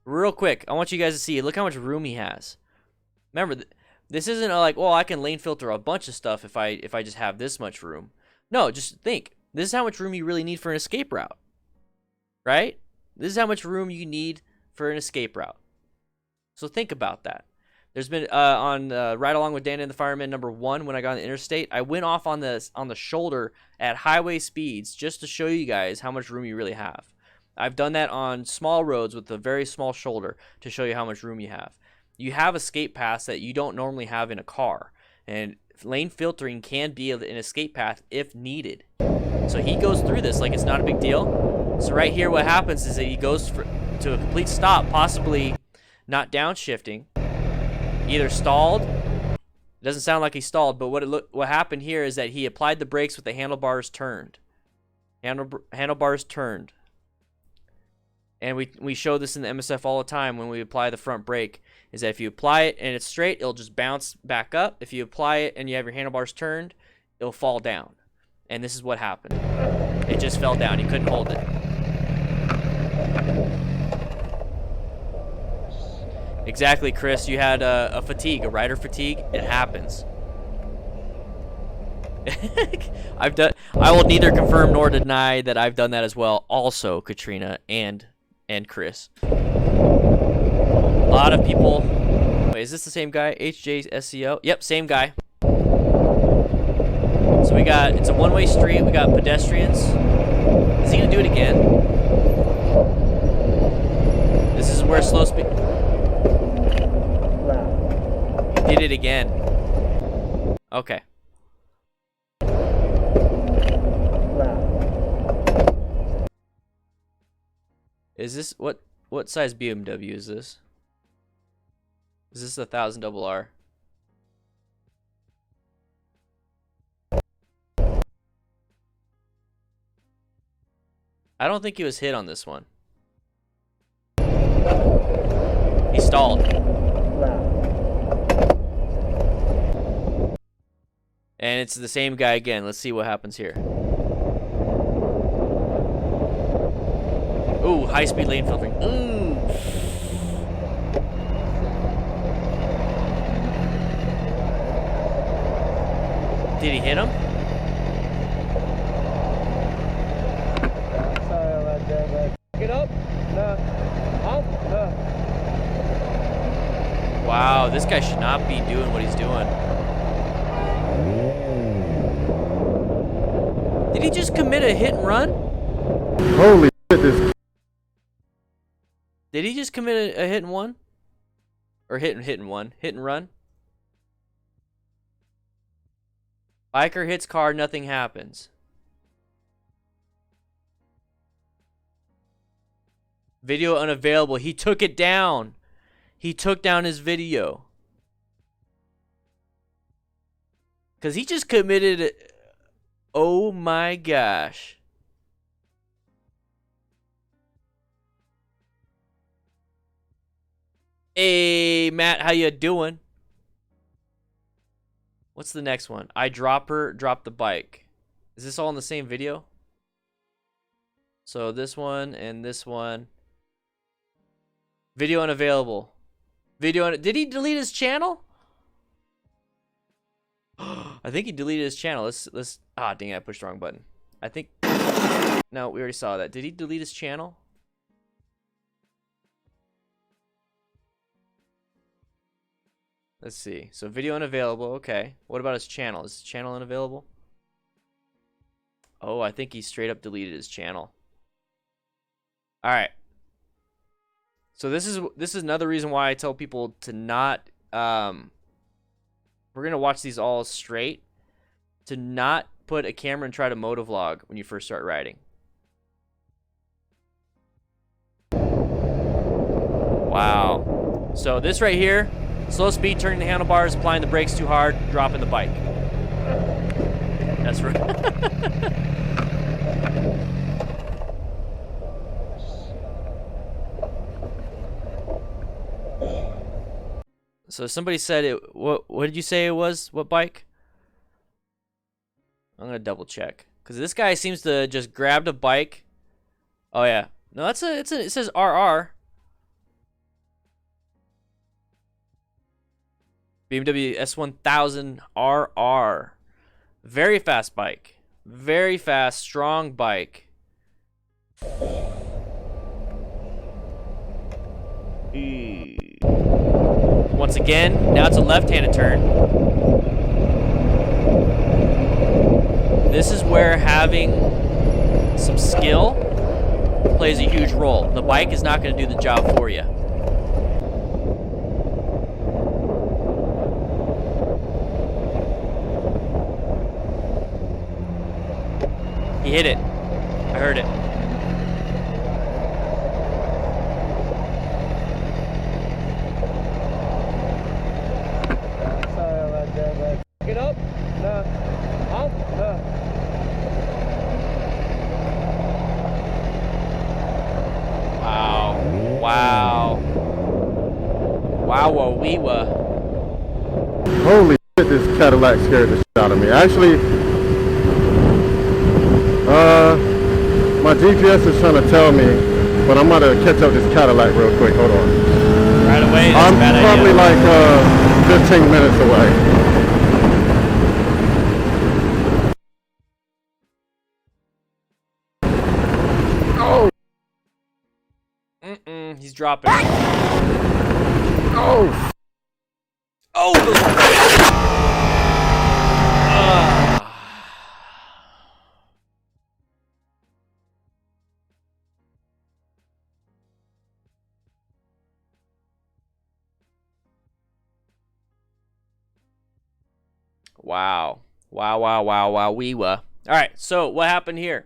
Real quick, I want you guys to see. Look how much room he has. Remember, This isn't like, well, I can lane filter a bunch of stuff if I just have this much room. No, just think. This is how much room you really need for an escape route. Right? This is how much room you need for an escape route. So think about that. There's been on Ride Along with Dan and the Fireman #1 when I got on the interstate, I went off on the shoulder at highway speeds just to show you guys how much room you really have. I've done that on small roads with a very small shoulder to show you how much room you have. You have escape paths that you don't normally have in a car, and lane filtering can be an escape path if needed. So he goes through this like it's not a big deal. So right here what happens is that he goes to a complete stop, possibly not downshifting, either stalled. It doesn't sound like he stalled, but what happened here is that he applied the brakes with the handlebars turned. Handlebars turned. And we show this in the MSF all the time when we apply the front brake, is that if you apply it and it's straight, it'll just bounce back up. If you apply it and you have your handlebars turned, it'll fall down. And this is what happened. It just fell down. He couldn't hold it. Exactly, Chris. You had a fatigue, a rider fatigue. It happens. I will neither confirm nor deny that I've done that as well. Also, Katrina and Kris. A lot of people. Wait, is this the same guy? HJSCO? Yep, same guy. So it's a one-way street. We got pedestrians. Is he gonna do it again? This is where slow speed. He did it again. Okay. Is this what size BMW is this? Is this 1000 RR? I don't think he was hit on this one. He stalled. And it's the same guy again. Let's see what happens here. Ooh, high-speed lane filtering. Ooh. Did he hit him? Get up. No. Up. No. Wow, this guy should not be doing what he's doing. Did he just commit a hit and run? Holy shit, this. Did he just commit a hit and one? Or hit and one? Hit and run? Biker hits car, nothing happens. Video unavailable. He took it down. He took down his video. Because he just committed... Oh my gosh. Hey, Matt, how you doing? What's the next one? I drop the bike. Is this all in the same video? So this one and this one. Video unavailable. Did he delete his channel? I think he deleted his channel. Let's dang it, I pushed the wrong button. I think no, we already saw that. Did he delete his channel? Let's see. So video unavailable. Okay. What about his channel? Is his channel unavailable? Oh, I think he straight up deleted his channel. All right. So this is another reason why I tell people to not we're gonna watch these all straight. To not put a camera and try to motovlog when you first start riding. Wow. So this right here, slow speed, turning the handlebars, applying the brakes too hard, dropping the bike. That's right. So somebody said it. What did you say it was? What bike? I'm gonna double check because this guy seems to just grabbed a bike. Oh yeah, no, it says RR. BMW S1000RR. Very fast bike. Very fast, strong bike. Once again, now it's a left-handed turn. This is where having some skill plays a huge role. The bike is not going to do the job for you. He hit it. I heard it. Sorry about that, man. Get up. No. Up. No. Wow. Wow. Wow, we were. Holy shit, this Cadillac scared the shit out of me. Actually, my GPS is trying to tell me, but I'm gonna catch up this Cadillac real quick. Hold on. Right away, that's I'm a bad probably idea. like 15 minutes away. Oh! He's dropping. Oh! Oh! Wow. Wow, we were. All right, so what happened here?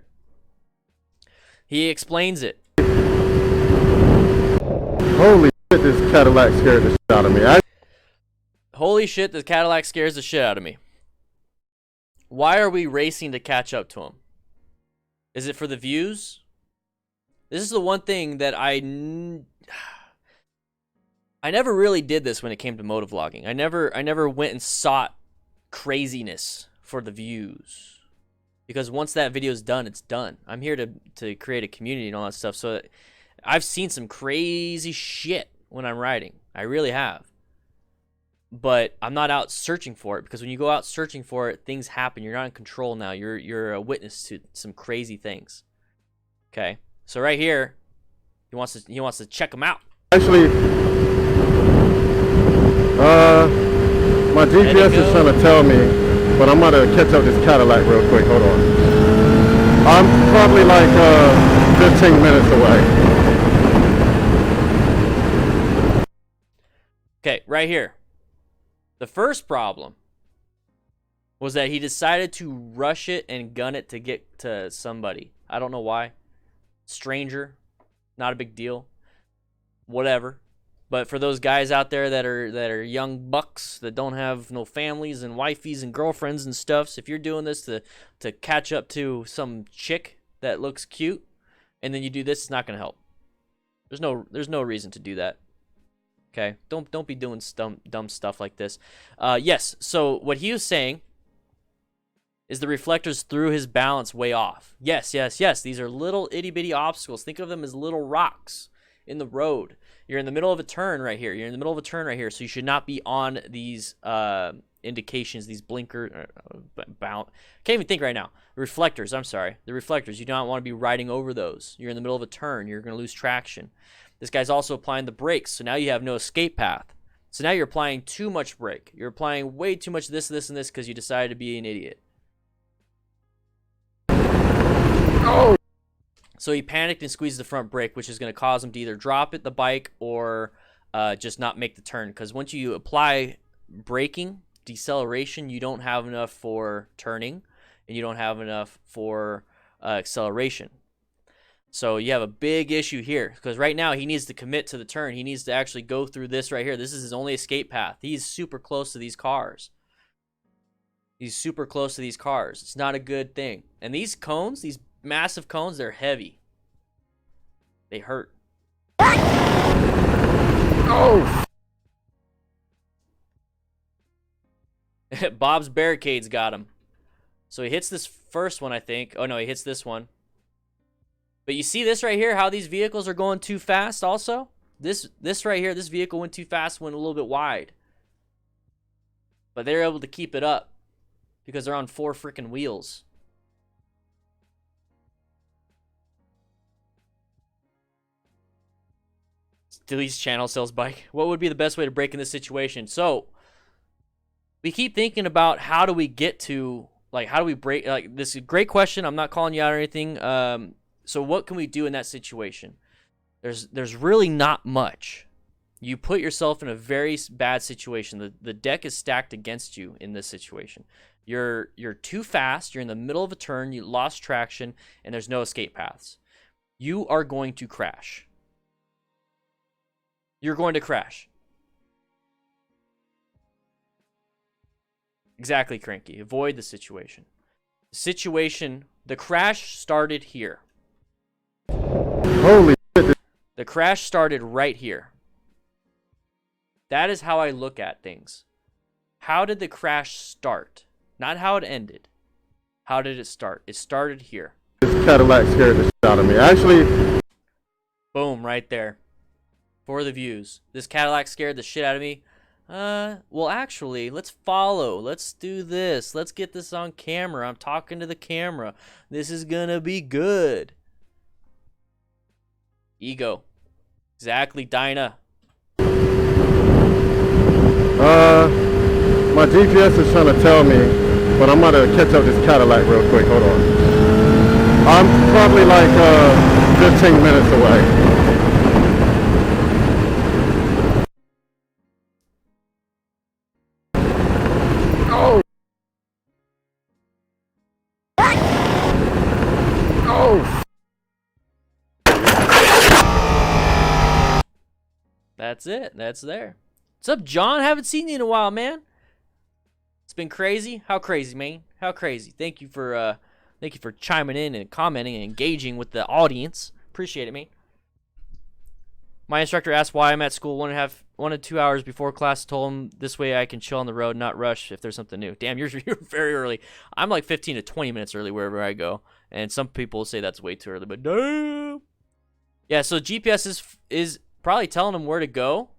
He explains it. Holy shit, this Cadillac scared the shit out of me. Holy shit, the Cadillac scares the shit out of me. Why are we racing to catch up to him? Is it for the views? This is the one thing that I never really did this when it came to motovlogging. I never went and sought craziness for the views, because once that video is done, it's done. I'm here to create a community and all that stuff. So I've seen some crazy shit when I'm riding. I really have. But I'm not out searching for it, because when you go out searching for it, things happen. You're not in control now. You're a witness to some crazy things. Okay, so right here, he wants to check them out. Actually, my GPS is trying to tell me, but I'm gonna catch up this Cadillac real quick. Hold on. I'm probably like 15 minutes away. Okay, right here. The first problem was that he decided to rush it and gun it to get to somebody. I don't know why. Stranger, not a big deal. Whatever. But for those guys out there that are young bucks that don't have no families and wifeys and girlfriends and stuff, so if you're doing this to catch up to some chick that looks cute, and then you do this, it's not gonna help. There's no reason to do that. Okay, don't be doing dumb stuff like this. Yes. So what he was saying is the reflectors threw his balance way off. Yes. These are little itty bitty obstacles. Think of them as little rocks in the road. You're in the middle of a turn right here. So you should not be on these indications, these blinker. Can't even think right now. The reflectors. I'm sorry. The reflectors. You don't want to be riding over those. You're in the middle of a turn. You're going to lose traction. This guy's also applying the brakes, so now you have no escape path. So now you're applying too much brake. You're applying way too much this, and this because you decided to be an idiot. Oh! So he panicked and squeezed the front brake, which is going to cause him to either drop the bike or just not make the turn. Because once you apply braking, deceleration, you don't have enough for turning, and you don't have enough for acceleration. So you have a big issue here, because right now he needs to commit to the turn. He needs to actually go through this right here. This is his only escape path. He's super close to these cars. It's not a good thing. And these cones, these massive cones, they're heavy. They hurt. Oh! Bob's barricades got him. So he hits this first one, I think. Oh, no, he hits this one. But you see this right here, how these vehicles are going too fast also? This right here, this vehicle went too fast, went a little bit wide. but they're able to keep it up because they're on 4 freaking wheels. Deletes channel, sells bike. What would be the best way to break in this situation? So we keep thinking about how do we get to, like, how do we break, like, this is a great question. I'm not calling you out or anything. So what can we do in that situation? There's really not much. You put yourself in a very bad situation. The deck is stacked against you in this situation. You're too fast. You're in the middle of a turn. You lost traction, and there's no escape paths. You are going to crash. You're going to crash. Exactly, Cranky. Avoid the situation. The crash started here. Holy shit. The crash started right here. That is how I look at things. How did the crash start? Not how it ended. How did it start? It started here. This Cadillac scared the shit out of me. Actually, boom, right there. For the views. This Cadillac scared the shit out of me. Well, actually, let's follow. Let's do this. Let's get this on camera. I'm talking to the camera. This is gonna be good. Ego. Exactly, Dinah. My GPS is trying to tell me, but I'm gonna catch up this Cadillac real quick. Hold on. I'm probably like 15 minutes away. Oh. Oh. That's it. That's there. What's up, John? Haven't seen you in a while, man. It's been crazy. How crazy, man? How crazy? Thank you for chiming in and commenting and engaging with the audience. Appreciate it, man. My instructor asked why I'm at school 1 to 2 hours before class. Told him this way I can chill on the road, not rush if there's something new. Damn, you're very early. I'm like 15 to 20 minutes early wherever I go, and some people say that's way too early, but damn. Yeah, so GPS is probably telling them where to go.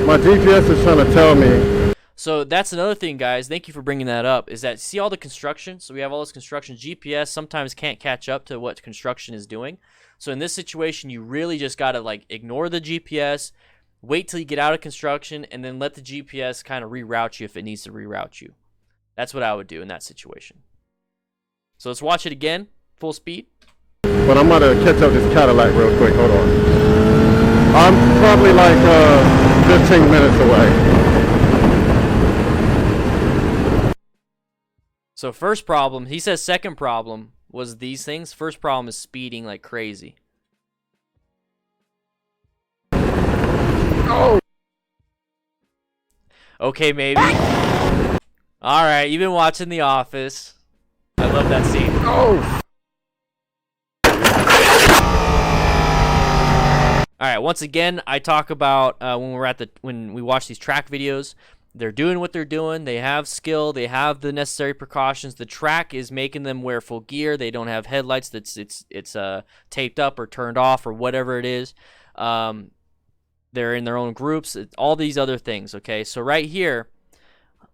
My GPS is trying to tell me. So that's another thing, guys. Thank you for bringing that up. Is that, see all the construction? So we have all this construction. GPS sometimes can't catch up to what construction is doing. So in this situation, you really just got to like ignore the GPS, wait till you get out of construction, and then let the GPS kind of reroute you if it needs to reroute you. That's what I would do in that situation. So let's watch it again, full speed. But I'm gonna catch up this Cadillac real quick. Hold on. I'm probably like 15 minutes away. So first problem, he says second problem was these things. First problem is speeding like crazy. Oh. Okay, maybe. All right, you've been watching The Office. I love that scene. Oh. All right, once again, I talk about when we watch these track videos, they're doing what they're doing. They have skill. They have the necessary precautions. The track is making them wear full gear. They don't have headlights that's it's taped up or turned off or whatever it is. They're in their own groups. All these other things. Okay, so right here,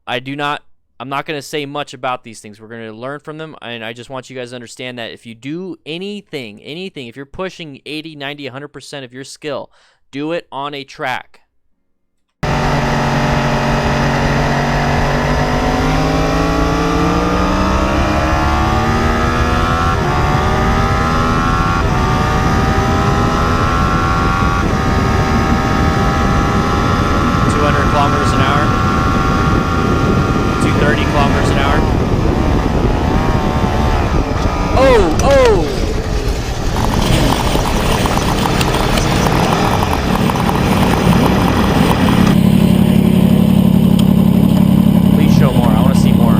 I'm not going to say much about these things. We're going to learn from them, and I just want you guys to understand that if you do anything, if you're pushing 80, 90, 100% of your skill, do it on a track. Kilometers an hour, 230 kilometers an hour. Oh! Please show more. I want to see more.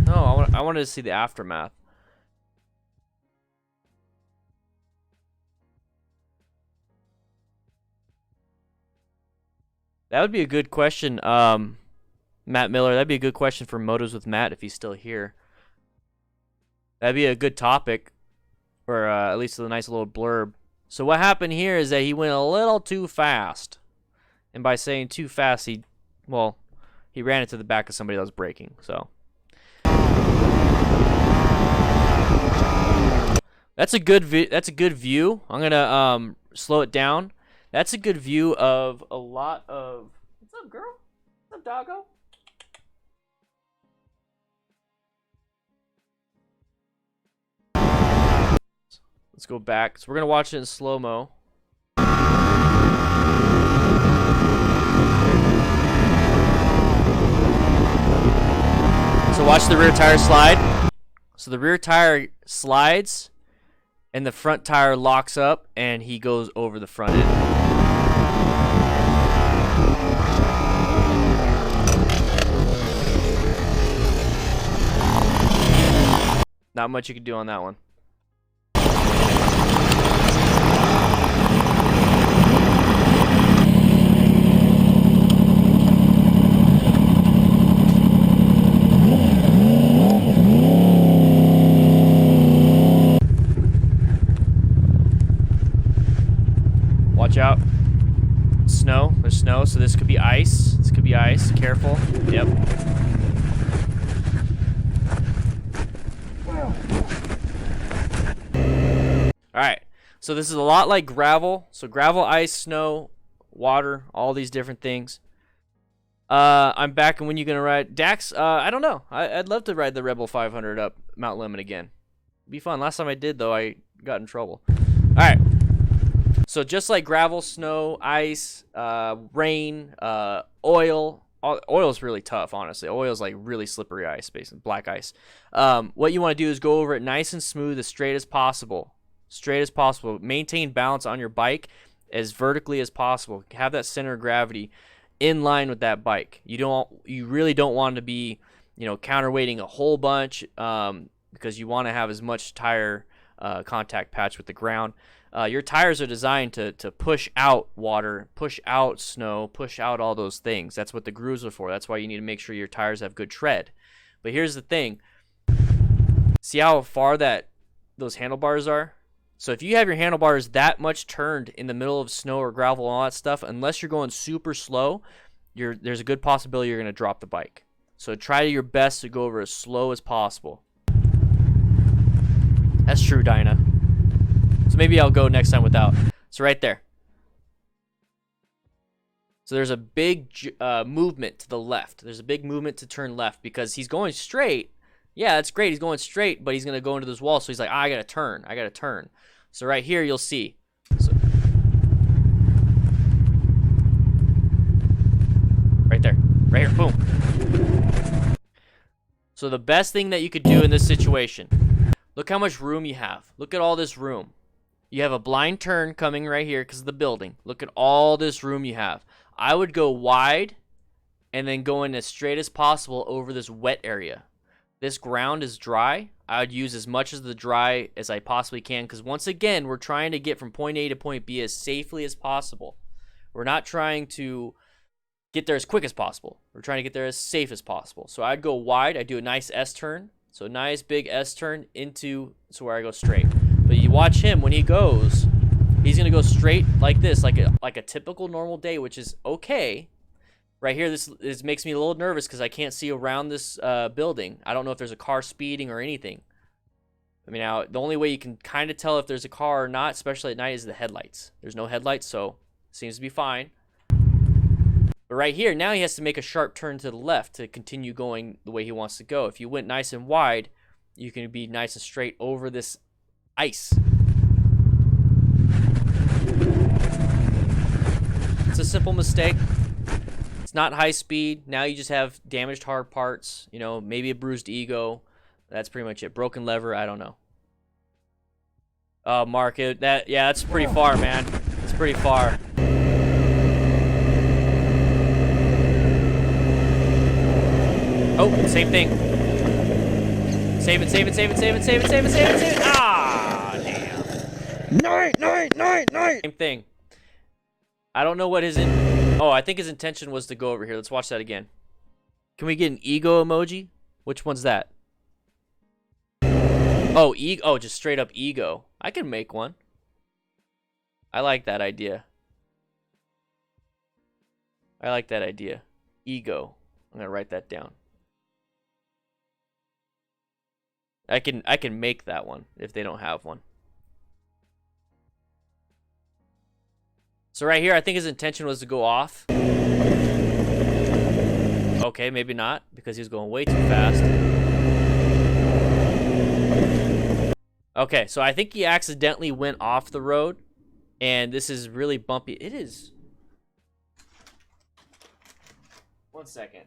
No, I wanted to see the aftermath. That would be a good question, Matt Miller. That'd be a good question for Motos with Matt if he's still here. That'd be a good topic, or at least a nice little blurb. So what happened here is that he went a little too fast. And by saying too fast, he ran into the back of somebody that was braking. So that's a good view. I'm gonna slow it down. That's a good view of a lot of. What's up, girl? What's up, doggo? Let's go back. So we're gonna watch it in slow-mo. So watch the rear tire slide. So the rear tire slides and the front tire locks up and he goes over the front end. Not much you can do on that one. Watch out. Snow. There's snow, so this could be ice. This could be ice. Careful. Yep. Alright. So this is a lot like gravel. So gravel, ice, snow, water, all these different things. I'm back, and when you gonna ride? Dax, I don't know. I'd love to ride the Rebel 500 up Mount Lemmon again. It'd be fun. Last time I did, though, I got in trouble. Alright. So just like gravel, snow, ice, rain, oil. Oil is really tough, honestly. Oil is like really slippery ice, basically black ice. What you want to do is go over it nice and smooth, as straight as possible. Straight as possible. Maintain balance on your bike as vertically as possible. Have that center of gravity in line with that bike. You really don't want to be, counterweighting a whole bunch, because you want to have as much tire contact patch with the ground. Your tires are designed to push out water, push out snow, push out all those things. That's what the grooves are for. That's why you need to make sure your tires have good tread. But here's the thing. See how far those handlebars are? So if you have your handlebars that much turned in the middle of snow or gravel and all that stuff, unless you're going super slow, there's a good possibility you're going to drop the bike. So try your best to go over as slow as possible. That's true, Dinah. So maybe I'll go next time without. So right there. So there's a big movement to the left. There's a big movement to turn left because he's going straight. Yeah, that's great. He's going straight, but he's going to go into this wall. So he's like, I got to turn. I got to turn. So right here, you'll see. So, right there. Right here. Boom. So the best thing that you could do in this situation, look how much room you have. Look at all this room. You have a blind turn coming right here because of the building. Look at all this room you have. I would go wide and then go in as straight as possible over this wet area. This ground is dry. I would use as much of the dry as I possibly can because once again, we're trying to get from point A to point B as safely as possible. We're not trying to get there as quick as possible. We're trying to get there as safe as possible. So I'd go wide. I'd do a nice S-turn. So nice big S-turn into where I go straight. But you watch him when he goes, he's going to go straight like this, like a typical normal day, which is okay. Right here, this makes me a little nervous because I can't see around this building. I don't know if there's a car speeding or anything. I mean, now, the only way you can kind of tell if there's a car or not, especially at night, is the headlights. There's no headlights, so it seems to be fine. But right here, now he has to make a sharp turn to the left to continue going the way he wants to go. If you went nice and wide, you can be nice and straight over this ice. It's a simple mistake. It's not high speed. Now you just have damaged hard parts, maybe a bruised ego. That's pretty much it. Broken lever, I don't know. Oh, Mark, that's pretty far, man. It's pretty far. Oh, same thing. Save it, save it, save it, save it, save it, save it, save it, save it. Ah, damn. Night. Same thing. I don't know what his I think his intention was to go over here. Let's watch that again. Can we get an ego emoji? Which one's that? Oh, oh, just straight up ego. I can make one. I like that idea. I like that idea. Ego. I'm gonna write that down. I can make that one if they don't have one. So right here, I think his intention was to go off. Okay, maybe not, because he was going way too fast. Okay, so I think he accidentally went off the road, and this is really bumpy. It is. 1 second.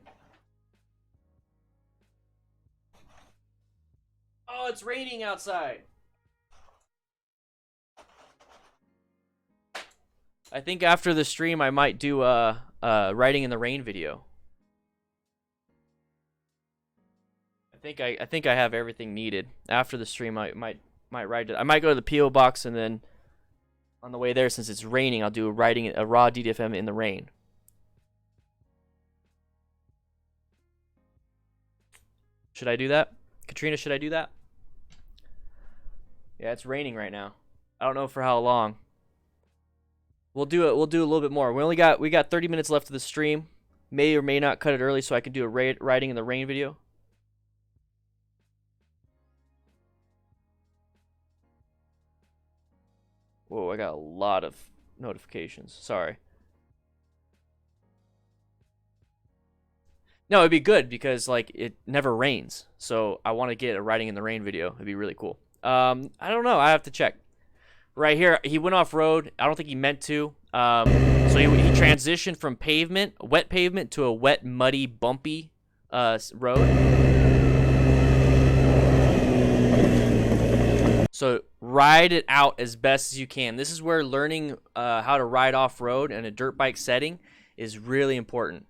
Oh, it's raining outside. I think after the stream, I might do a riding in the rain video. I think I have everything needed. After the stream, I might ride it. I might go to the PO box, and then on the way there, since it's raining, I'll do a raw DDFM in the rain. Should I do that? Katrina, should I do that? Yeah, it's raining right now. I don't know for how long. We'll do it. We'll do a little bit more. We got 30 minutes left of the stream. May or may not cut it early so I can do a riding in the rain video. Whoa, I got a lot of notifications. Sorry. No, it'd be good because like it never rains. So I want to get a riding in the rain video. It'd be really cool. I don't know. I have to check. Right here, he went off road. I don't think he meant to. So he transitioned from pavement, wet pavement, to a wet, muddy, bumpy road. So ride it out as best as you can. This is where learning how to ride off road in a dirt bike setting is really important.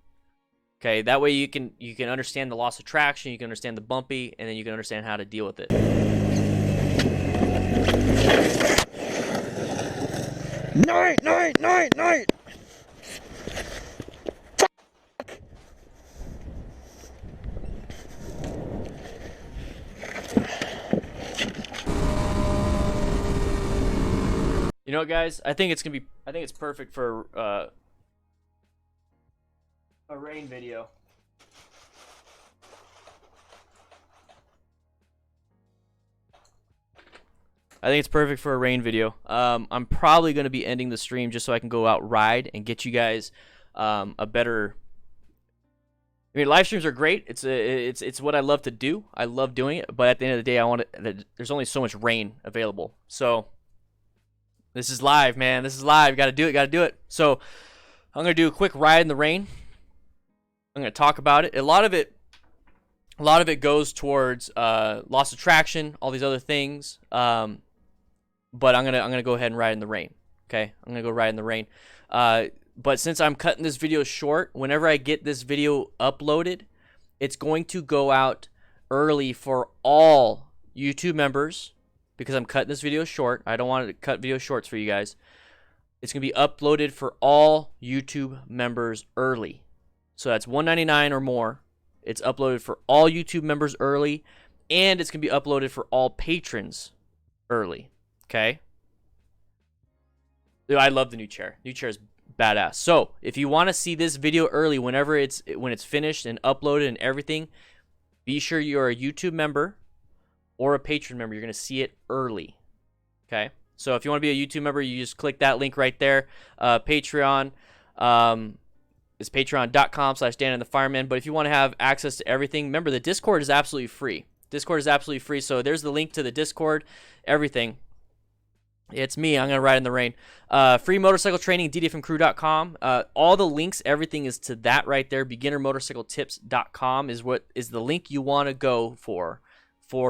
Okay, that way you can understand the loss of traction, you can understand the bumpy, and then you can understand how to deal with it. Night. You know what, guys? I think it's perfect for a rain video. I think it's perfect for a rain video. I'm probably going to be ending the stream just so I can go out ride and get you guys a better. I mean, live streams are great. It's what I love to do. I love doing it, but at the end of the day, there's only so much rain available. So this is live, man. This is live. Got to do it. So I'm gonna do a quick ride in the rain. I'm gonna talk about it. A lot of it goes towards loss of traction, all these other things. But I'm gonna go ahead and ride in the rain. Okay, I'm gonna go ride in the rain. But since I'm cutting this video short, whenever I get this video uploaded, it's going to go out early for all YouTube members because I'm cutting this video short. I don't want to cut video shorts for you guys. It's gonna be uploaded for all YouTube members early. So that's $1.99 or more. It's uploaded for all YouTube members early, and it's gonna be uploaded for all patrons early. Okay. Dude, I love the new chair. New chair is badass. So if you want to see this video early, when it's finished and uploaded and everything, be sure you're a YouTube member or a patron member. You're gonna see it early. Okay. So if you want to be a YouTube member, you just click that link right there. Patreon. It's patreon.com/DanandTheFireman. But if you want to have access to everything, remember the Discord is absolutely free. So there's the link to the Discord, everything. It's me. I'm going to ride in the rain. Free motorcycle training, DDFMcrew.com. All the links, everything is to that right there. BeginnerMotorcycleTips.com is the link you want to go for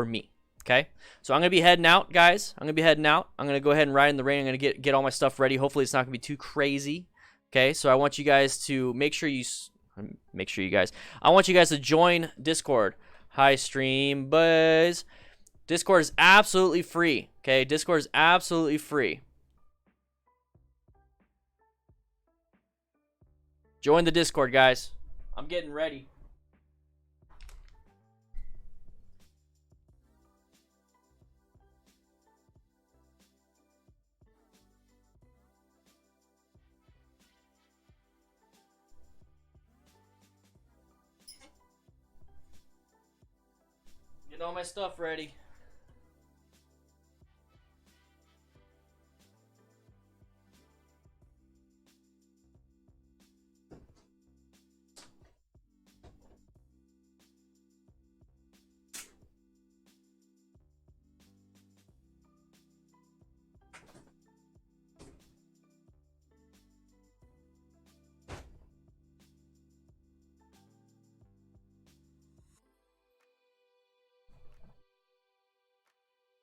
me. Okay? So I'm going to be heading out, guys. I'm going to go ahead and ride in the rain. I'm going to get all my stuff ready. Hopefully it's not going to be too crazy. Okay? So I want you guys to I want you guys to join Discord. Hi, stream buzz. Discord is absolutely free. Okay, Discord is absolutely free. Join the Discord, guys. I'm getting ready. all my stuff ready.